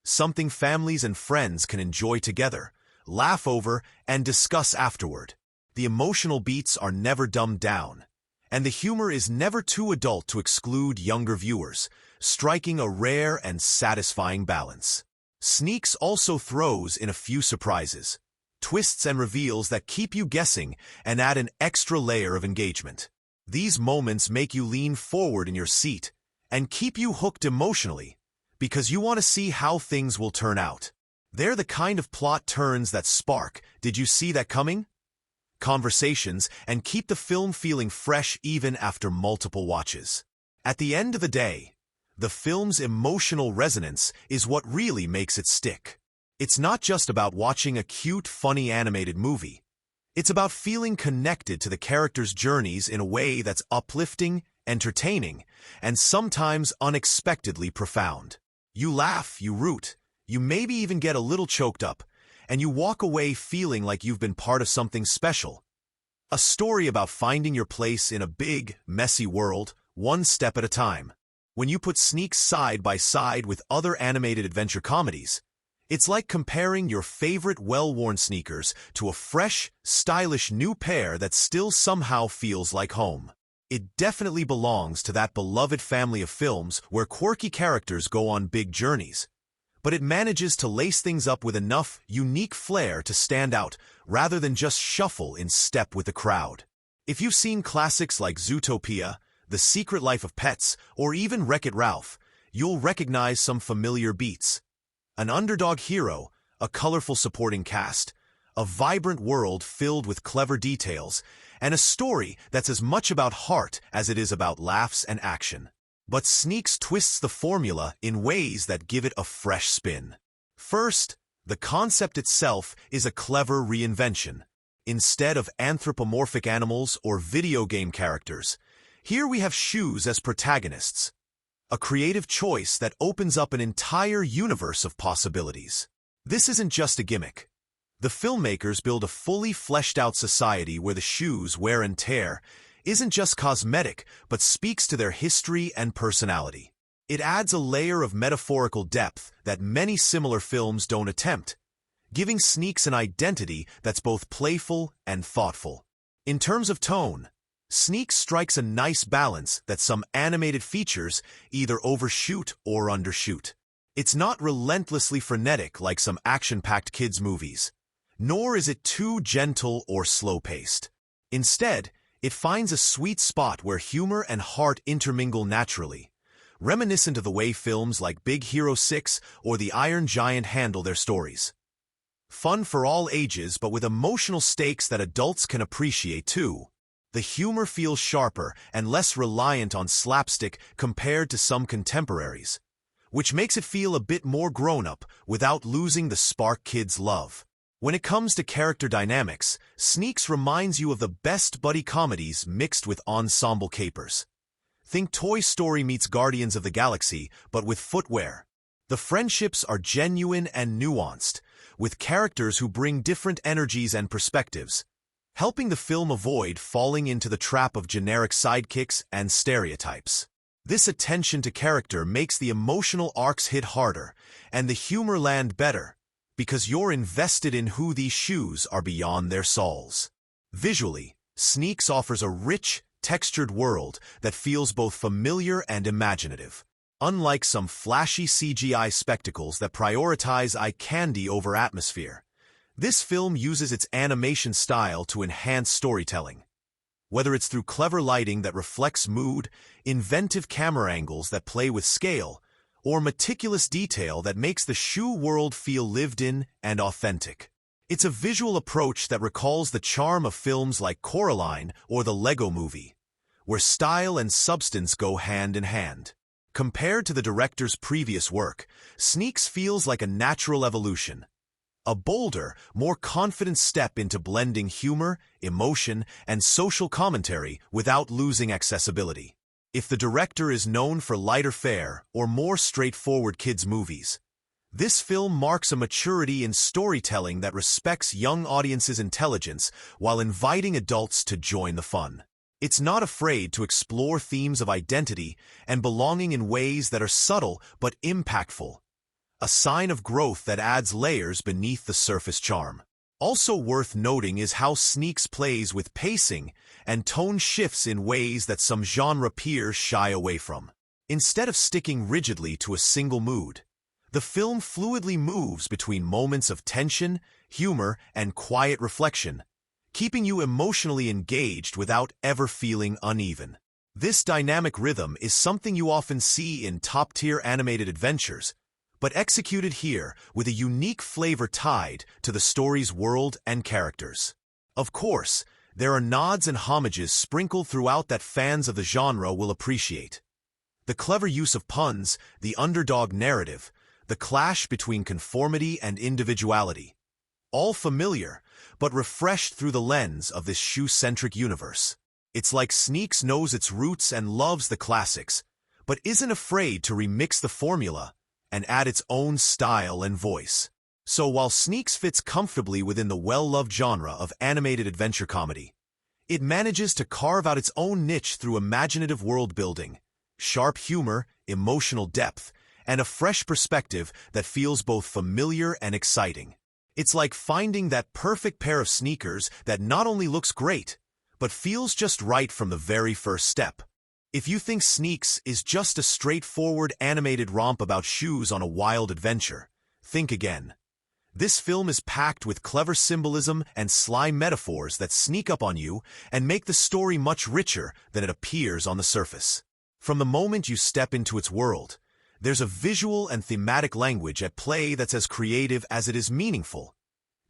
something families and friends can enjoy together, laugh over, and discuss afterward. The emotional beats are never dumbed down, and the humor is never too adult to exclude younger viewers, striking a rare and satisfying balance. Sneaks also throws in a few surprises, twists and reveals that keep you guessing and add an extra layer of engagement. These moments make you lean forward in your seat and keep you hooked emotionally because you want to see how things will turn out. They're the kind of plot turns that spark "Did you see that coming?" conversations and keep the film feeling fresh even after multiple watches. At the end of the day, the film's emotional resonance is what really makes it stick. It's not just about watching a cute, funny animated movie. It's about feeling connected to the characters' journeys in a way that's uplifting, entertaining, and sometimes unexpectedly profound. You laugh, you root, you maybe even get a little choked up, and you walk away feeling like you've been part of something special. A story about finding your place in a big, messy world, one step at a time. When you put Sneaks side by side with other animated adventure comedies, it's like comparing your favorite well-worn sneakers to a fresh, stylish new pair that still somehow feels like home. It definitely belongs to that beloved family of films where quirky characters go on big journeys, but it manages to lace things up with enough unique flair to stand out rather than just shuffle in step with the crowd. If you've seen classics like Zootopia, The Secret Life of Pets, or even Wreck-It Ralph, you'll recognize some familiar beats. An underdog hero, a colorful supporting cast, a vibrant world filled with clever details, and a story that's as much about heart as it is about laughs and action. But Sneaks twists the formula in ways that give it a fresh spin. First, the concept itself is a clever reinvention. Instead of anthropomorphic animals or video game characters, here we have shoes as protagonists. a creative choice that opens up an entire universe of possibilities. This isn't just a gimmick. The filmmakers build a fully fleshed-out society where the shoe's wear and tear isn't just cosmetic, but speaks to their history and personality. It adds a layer of metaphorical depth that many similar films don't attempt, giving Sneaks an identity that's both playful and thoughtful. In terms of tone, Sneaks strikes a nice balance that some animated features either overshoot or undershoot. It's not relentlessly frenetic like some action-packed kids' movies, nor is it too gentle or slow-paced. Instead, it finds a sweet spot where humor and heart intermingle naturally, reminiscent of the way films like Big Hero 6 or The Iron Giant handle their stories. Fun for all ages, but with emotional stakes that adults can appreciate too. The humor feels sharper and less reliant on slapstick compared to some contemporaries, which makes it feel a bit more grown-up without losing the spark kids love. When it comes to character dynamics, Sneaks reminds you of the best buddy comedies mixed with ensemble capers. Think Toy Story meets Guardians of the Galaxy, but with footwear. The friendships are genuine and nuanced, with characters who bring different energies and perspectives, helping the film avoid falling into the trap of generic sidekicks and stereotypes. This attention to character makes the emotional arcs hit harder and the humor land better, because you're invested in who these shoes are beyond their soles. Visually, Sneaks offers a rich, textured world that feels both familiar and imaginative. Unlike some flashy CGI spectacles that prioritize eye candy over atmosphere, this film uses its animation style to enhance storytelling. Whether it's through clever lighting that reflects mood, inventive camera angles that play with scale, or meticulous detail that makes the shoe world feel lived in and authentic. It's a visual approach that recalls the charm of films like Coraline or the Lego Movie, where style and substance go hand in hand. Compared to the director's previous work, Sneaks feels like a natural evolution, a bolder, more confident step into blending humor, emotion, and social commentary without losing accessibility. If the director is known for lighter fare or more straightforward kids' movies, this film marks a maturity in storytelling that respects young audiences' intelligence while inviting adults to join the fun. It's not afraid to explore themes of identity and belonging in ways that are subtle but impactful, a sign of growth that adds layers beneath the surface charm. Also worth noting is how Sneaks plays with pacing and tone shifts in ways that some genre peers shy away from. Instead of sticking rigidly to a single mood, the film fluidly moves between moments of tension, humor, and quiet reflection, keeping you emotionally engaged without ever feeling uneven. This dynamic rhythm is something you often see in top-tier animated adventures, but executed here with a unique flavor tied to the story's world and characters. Of course, there are nods and homages sprinkled throughout that fans of the genre will appreciate. The clever use of puns, the underdog narrative, the clash between conformity and individuality. All familiar, but refreshed through the lens of this shoe-centric universe. It's like Sneaks knows its roots and loves the classics, but isn't afraid to remix the formula and add its own style and voice. So while Sneaks fits comfortably within the well-loved genre of animated adventure comedy, it manages to carve out its own niche through imaginative world-building, sharp humor, emotional depth, and a fresh perspective that feels both familiar and exciting. It's like finding that perfect pair of sneakers that not only looks great, but feels just right from the very first step. If you think Sneaks is just a straightforward animated romp about shoes on a wild adventure, think again. This film is packed with clever symbolism and sly metaphors that sneak up on you and make the story much richer than it appears on the surface. From the moment you step into its world, there's a visual and thematic language at play that's as creative as it is meaningful,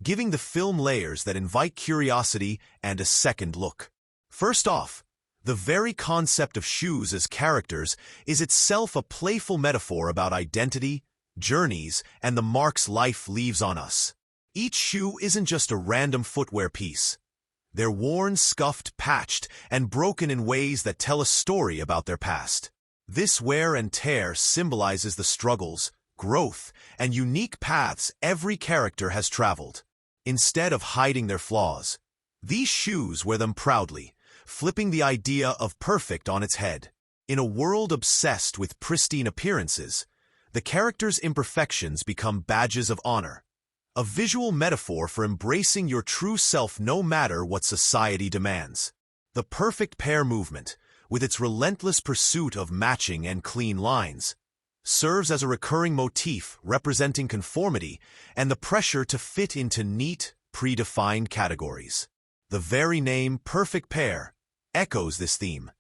giving the film layers that invite curiosity and a second look. First off, the very concept of shoes as characters is itself a playful metaphor about identity, journeys, and the marks life leaves on us. Each shoe isn't just a random footwear piece. They're worn, scuffed, patched, and broken in ways that tell a story about their past. This wear and tear symbolizes the struggles, growth, and unique paths every character has traveled. Instead of hiding their flaws, these shoes wear them proudly, flipping the idea of perfect on its head. In a world obsessed with pristine appearances, the character's imperfections become badges of honor, a visual metaphor for embracing your true self no matter what society demands. The perfect pair movement, with its relentless pursuit of matching and clean lines, serves as a recurring motif representing conformity and the pressure to fit into neat, predefined categories. The very name perfect pair echoes this theme.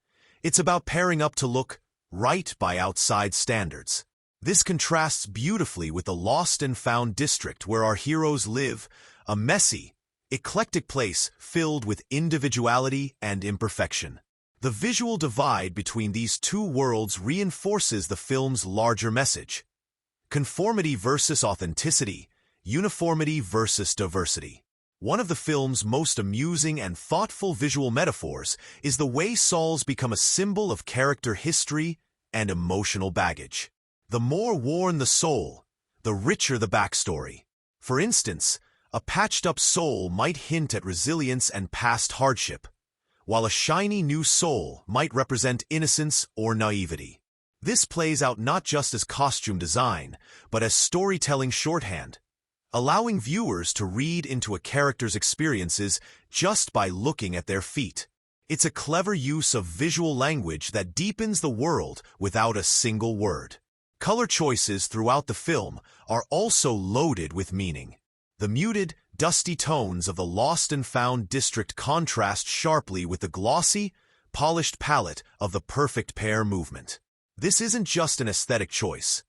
It's about pairing up to look right by outside standards. This contrasts beautifully with the lost and found district where our heroes live, a messy, eclectic place filled with individuality and imperfection. The visual divide between these two worlds reinforces the film's larger message: conformity versus authenticity, uniformity versus diversity. One of the film's most amusing and thoughtful visual metaphors is the way souls become a symbol of character history and emotional baggage. The more worn the soul, the richer the backstory. For instance, a patched-up soul might hint at resilience and past hardship, while a shiny new soul might represent innocence or naivety. This plays out not just as costume design, but as storytelling shorthand, allowing viewers to read into a character's experiences just by looking at their feet. It's a clever use of visual language that deepens the world without a single word. Color choices throughout the film are also loaded with meaning. The muted, dusty tones of the lost and found district contrast sharply with the glossy, polished palette of the perfect pair movement. This isn't just an aesthetic choice.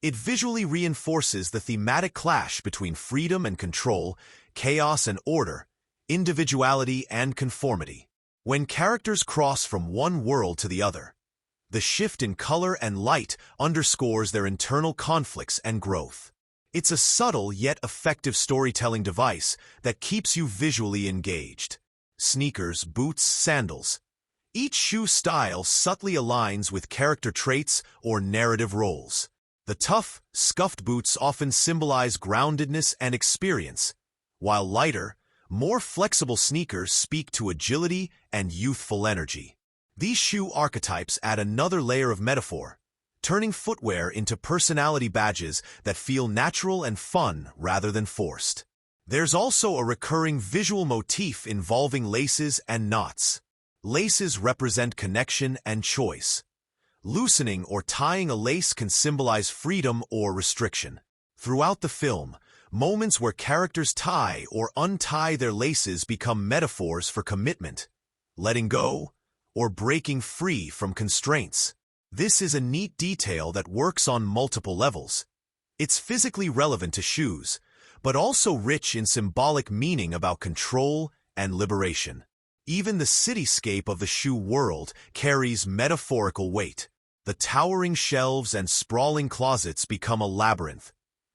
It visually reinforces the thematic clash between freedom and control, chaos and order, individuality and conformity. When characters cross from one world to the other, the shift in color and light underscores their internal conflicts and growth. It's a subtle yet effective storytelling device that keeps you visually engaged. Sneakers, boots, sandals. Each shoe style subtly aligns with character traits or narrative roles. The tough, scuffed boots often symbolize groundedness and experience, while lighter, more flexible sneakers speak to agility and youthful energy. These shoe archetypes add another layer of metaphor, turning footwear into personality badges that feel natural and fun rather than forced. There's also a recurring visual motif involving laces and knots. Laces represent connection and choice. Loosening or tying a lace can symbolize freedom or restriction. Throughout the film, moments where characters tie or untie their laces become metaphors for commitment, letting go, or breaking free from constraints. This is a neat detail that works on multiple levels. It's physically relevant to shoes, but also rich in symbolic meaning about control and liberation. Even the cityscape of the shoe world carries metaphorical weight. The towering shelves and sprawling closets become a labyrinth,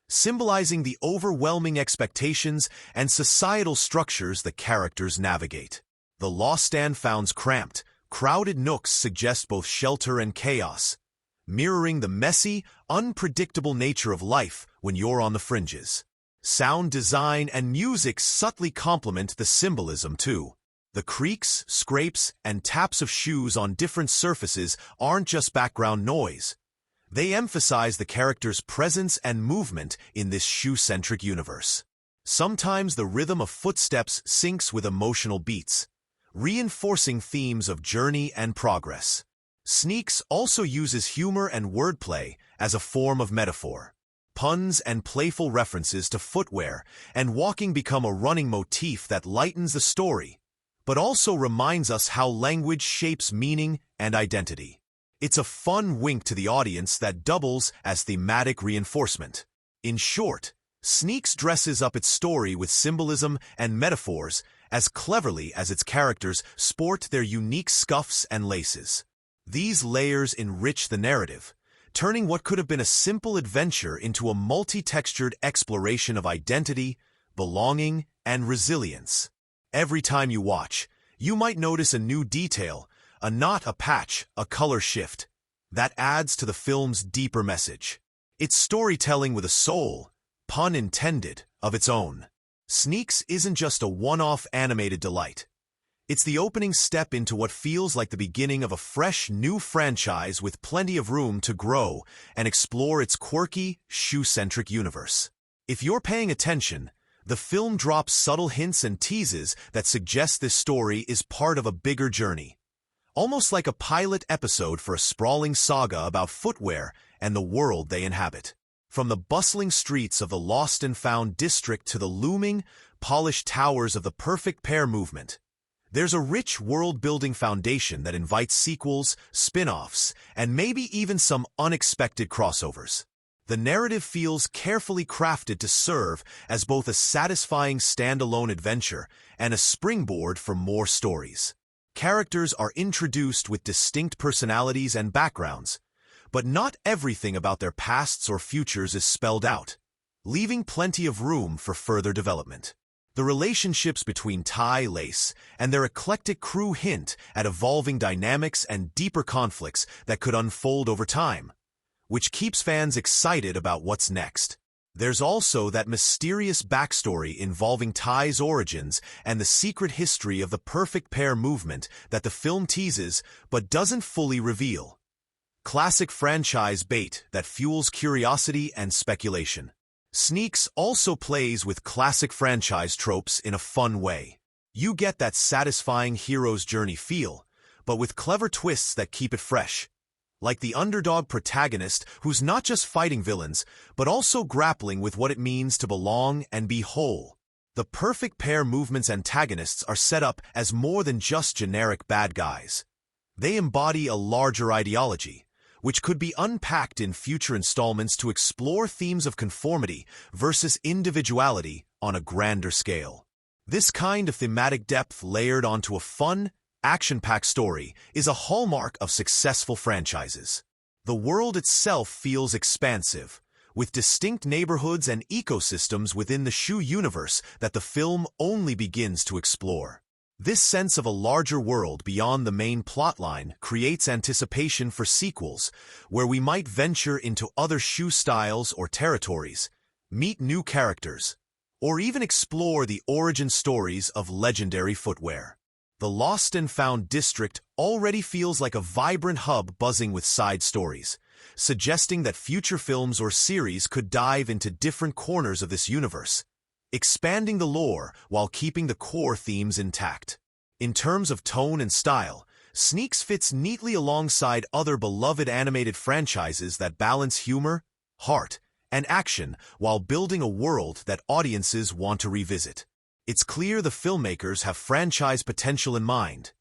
symbolizing the overwhelming expectations and societal structures the characters navigate. The lost and found's cramped, crowded nooks suggest both shelter and chaos, mirroring the messy, unpredictable nature of life when you're on the fringes. Sound design and music subtly complement the symbolism too. The creaks, scrapes, and taps of shoes on different surfaces aren't just background noise. They emphasize the character's presence and movement in this shoe-centric universe. Sometimes the rhythm of footsteps syncs with emotional beats, reinforcing themes of journey and progress. Sneaks also uses humor and wordplay as a form of metaphor. Puns and playful references to footwear and walking become a running motif that lightens the story, but also reminds us how language shapes meaning and identity. It's a fun wink to the audience that doubles as thematic reinforcement. In short, Sneaks dresses up its story with symbolism and metaphors as cleverly as its characters sport their unique scuffs and laces. These layers enrich the narrative, turning what could have been a simple adventure into a multi-textured exploration of identity, belonging, and resilience. Every time you watch, you might notice a new detail, a knot, a patch, a color shift. That adds to the film's deeper message. It's storytelling with a soul, pun intended, of its own. Sneaks isn't just a one-off animated delight. It's the opening step into what feels like the beginning of a fresh, new franchise with plenty of room to grow and explore its quirky, shoe-centric universe. If you're paying attention, the film drops subtle hints and teases that suggest this story is part of a bigger journey. Almost like a pilot episode for a sprawling saga about footwear and the world they inhabit. From the bustling streets of the Lost and Found district to the looming, polished towers of the Perfect Pair movement, there's a rich world-building foundation that invites sequels, spin-offs, and maybe even some unexpected crossovers. The narrative feels carefully crafted to serve as both a satisfying standalone adventure and a springboard for more stories. Characters are introduced with distinct personalities and backgrounds, but not everything about their pasts or futures is spelled out, leaving plenty of room for further development. The relationships between Ty, Lace, and their eclectic crew hint at evolving dynamics and deeper conflicts that could unfold over time, which keeps fans excited about what's next. There's also that mysterious backstory involving Ty's origins and the secret history of the Perfect Pair movement that the film teases but doesn't fully reveal. Classic franchise bait that fuels curiosity and speculation. Sneaks also plays with classic franchise tropes in a fun way. You get that satisfying hero's journey feel, but with clever twists that keep it fresh. Like the underdog protagonist who's not just fighting villains, but also grappling with what it means to belong and be whole. The Perfect Pair movement's antagonists are set up as more than just generic bad guys. They embody a larger ideology, which could be unpacked in future installments to explore themes of conformity versus individuality on a grander scale. This kind of thematic depth layered onto a fun, action-packed story is a hallmark of successful franchises. The world itself feels expansive, with distinct neighborhoods and ecosystems within the shoe universe that the film only begins to explore. This sense of a larger world beyond the main plotline creates anticipation for sequels, where we might venture into other shoe styles or territories, meet new characters, or even explore the origin stories of legendary footwear. The Lost and Found district already feels like a vibrant hub buzzing with side stories, suggesting that future films or series could dive into different corners of this universe, expanding the lore while keeping the core themes intact. In terms of tone and style, Sneaks fits neatly alongside other beloved animated franchises that balance humor, heart, and action while building a world that audiences want to revisit. It's clear the filmmakers have franchise potential in mind.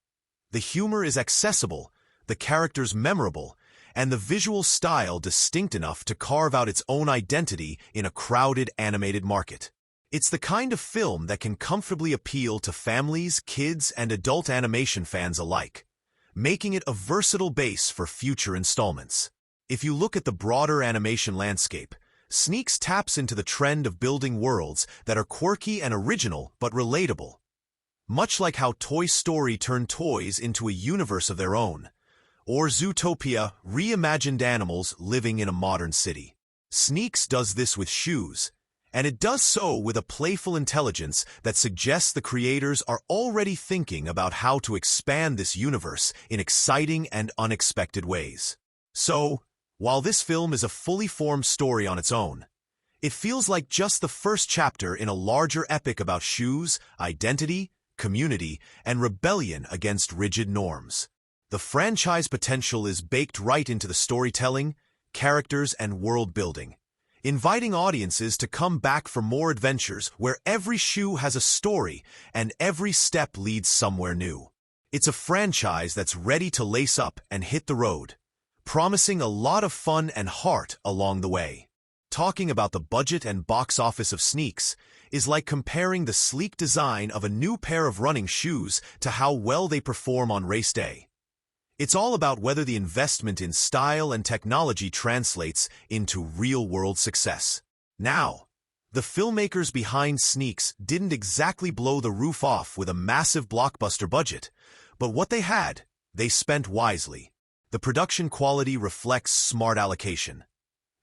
The humor is accessible, the characters memorable, and the visual style distinct enough to carve out its own identity in a crowded animated market. It's the kind of film that can comfortably appeal to families, kids, and adult animation fans alike, making it a versatile base for future installments. If you look at the broader animation landscape, Sneaks taps into the trend of building worlds that are quirky and original but relatable, much like how Toy Story turned toys into a universe of their own, or Zootopia reimagined animals living in a modern city. Sneaks does this with shoes, and it does so with a playful intelligence that suggests the creators are already thinking about how to expand this universe in exciting and unexpected ways. So, while this film is a fully formed story on its own, it feels like just the first chapter in a larger epic about shoes, identity, community, and rebellion against rigid norms. The franchise potential is baked right into the storytelling, characters, and world building, inviting audiences to come back for more adventures where every shoe has a story and every step leads somewhere new. It's a franchise that's ready to lace up and hit the road, promising a lot of fun and heart along the way. Talking about the budget and box office of Sneaks is like comparing the sleek design of a new pair of running shoes to how well they perform on race day. It's all about whether the investment in style and technology translates into real-world success. Now, the filmmakers behind Sneaks didn't exactly blow the roof off with a massive blockbuster budget, but what they had, they spent wisely. The production quality reflects smart allocation.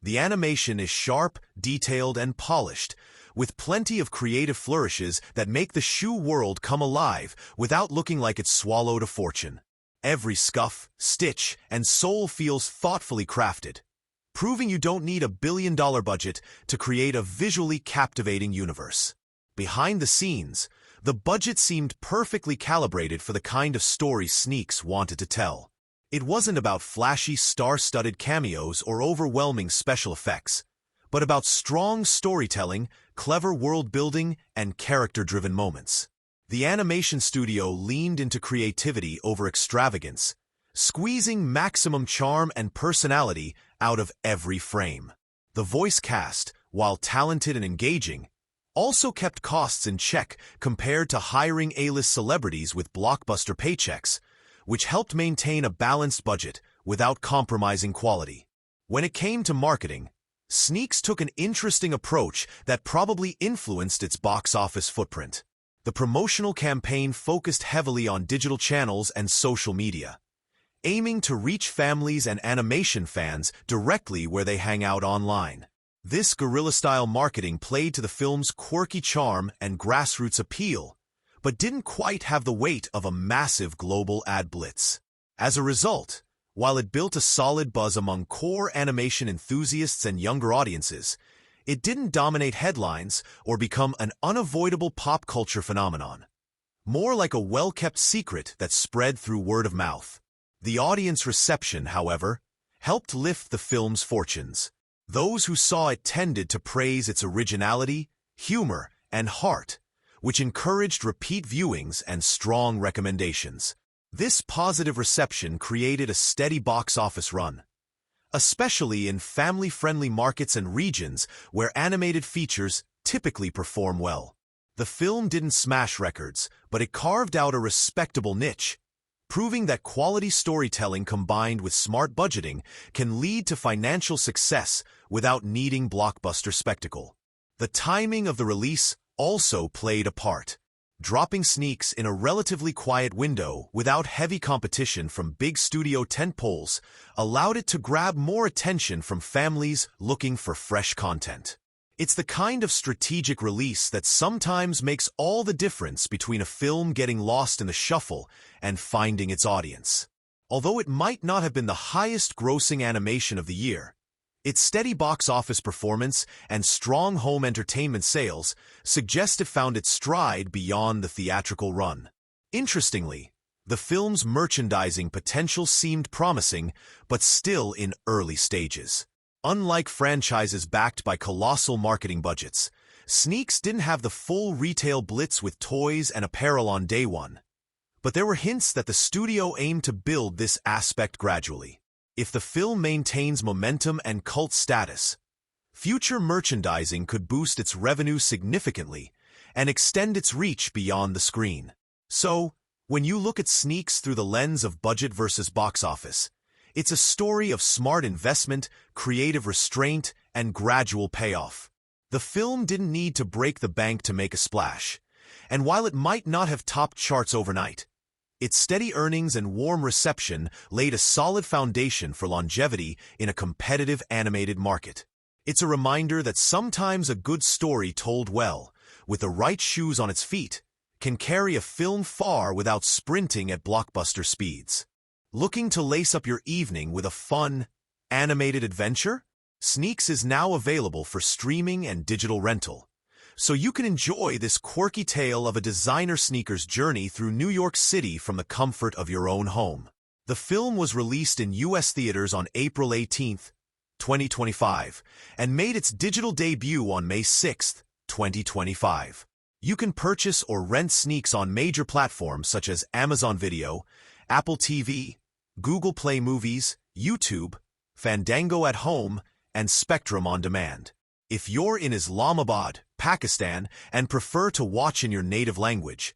The animation is sharp, detailed, and polished, with plenty of creative flourishes that make the shoe world come alive without looking like it swallowed a fortune. Every scuff, stitch, and sole feels thoughtfully crafted, proving you don't need $1 billion budget to create a visually captivating universe. Behind the scenes, the budget seemed perfectly calibrated for the kind of story Sneaks wanted to tell. It wasn't about flashy, star-studded cameos or overwhelming special effects, but about strong storytelling, clever world-building, and character-driven moments. The animation studio leaned into creativity over extravagance, squeezing maximum charm and personality out of every frame. The voice cast, while talented and engaging, also kept costs in check compared to hiring A-list celebrities with blockbuster paychecks, which helped maintain a balanced budget without compromising quality. When it came to marketing, Sneaks took an interesting approach that probably influenced its box office footprint. The promotional campaign focused heavily on digital channels and social media, aiming to reach families and animation fans directly where they hang out online. This guerrilla-style marketing played to the film's quirky charm and grassroots appeal, but didn't quite have the weight of a massive global ad blitz. As a result, while it built a solid buzz among core animation enthusiasts and younger audiences, it didn't dominate headlines or become an unavoidable pop culture phenomenon. More like a well-kept secret that spread through word of mouth. The audience reception, however, helped lift the film's fortunes. Those who saw it tended to praise its originality, humor, and heart, which encouraged repeat viewings and strong recommendations. This positive reception created a steady box office run, especially in family-friendly markets and regions where animated features typically perform well. The film didn't smash records, but it carved out a respectable niche, proving that quality storytelling combined with smart budgeting can lead to financial success without needing blockbuster spectacle. The timing of the release also played a part. Dropping Sneaks in a relatively quiet window without heavy competition from big studio tentpoles allowed it to grab more attention from families looking for fresh content. It's the kind of strategic release that sometimes makes all the difference between a film getting lost in the shuffle and finding its audience. Although it might not have been the highest-grossing animation of the year, its steady box office performance and strong home entertainment sales suggest it found its stride beyond the theatrical run. Interestingly, the film's merchandising potential seemed promising, but still in early stages. Unlike franchises backed by colossal marketing budgets, Sneaks didn't have the full retail blitz with toys and apparel on day one. But there were hints that the studio aimed to build this aspect gradually. If the film maintains momentum and cult status, future merchandising could boost its revenue significantly and extend its reach beyond the screen. So, when you look at Sneaks through the lens of budget versus box office, it's a story of smart investment, creative restraint, and gradual payoff. The film didn't need to break the bank to make a splash, and while it might not have topped charts overnight, its steady earnings and warm reception laid a solid foundation for longevity in a competitive animated market. It's a reminder that sometimes a good story told well, with the right shoes on its feet, can carry a film far without sprinting at blockbuster speeds. Looking to lace up your evening with a fun, animated adventure? Sneaks is now available for streaming and digital rental, so you can enjoy this quirky tale of a designer sneaker's journey through New York City from the comfort of your own home. The film was released in U.S. theaters on April 18, 2025, and made its digital debut on May 6, 2025. You can purchase or rent Sneaks on major platforms such as Amazon Video, Apple TV, Google Play Movies, YouTube, Fandango at Home, and Spectrum On Demand. If you're in Islamabad, Pakistan, and prefer to watch in your native language,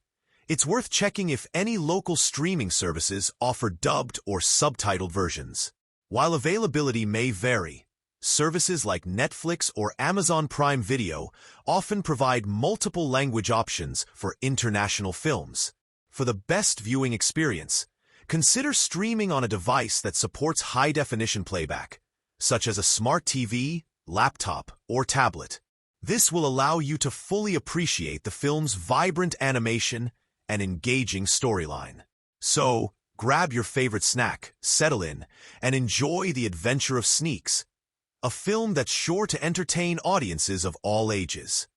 it's worth checking if any local streaming services offer dubbed or subtitled versions. While availability may vary, services like Netflix or Amazon Prime Video often provide multiple language options for international films. For the best viewing experience, Consider streaming on a device that supports high-definition playback, such as a smart TV, laptop, or tablet. This will allow you to fully appreciate the film's vibrant animation and engaging storyline. So, grab your favorite snack, settle in, and enjoy the adventure of Sneaks, a film that's sure to entertain audiences of all ages.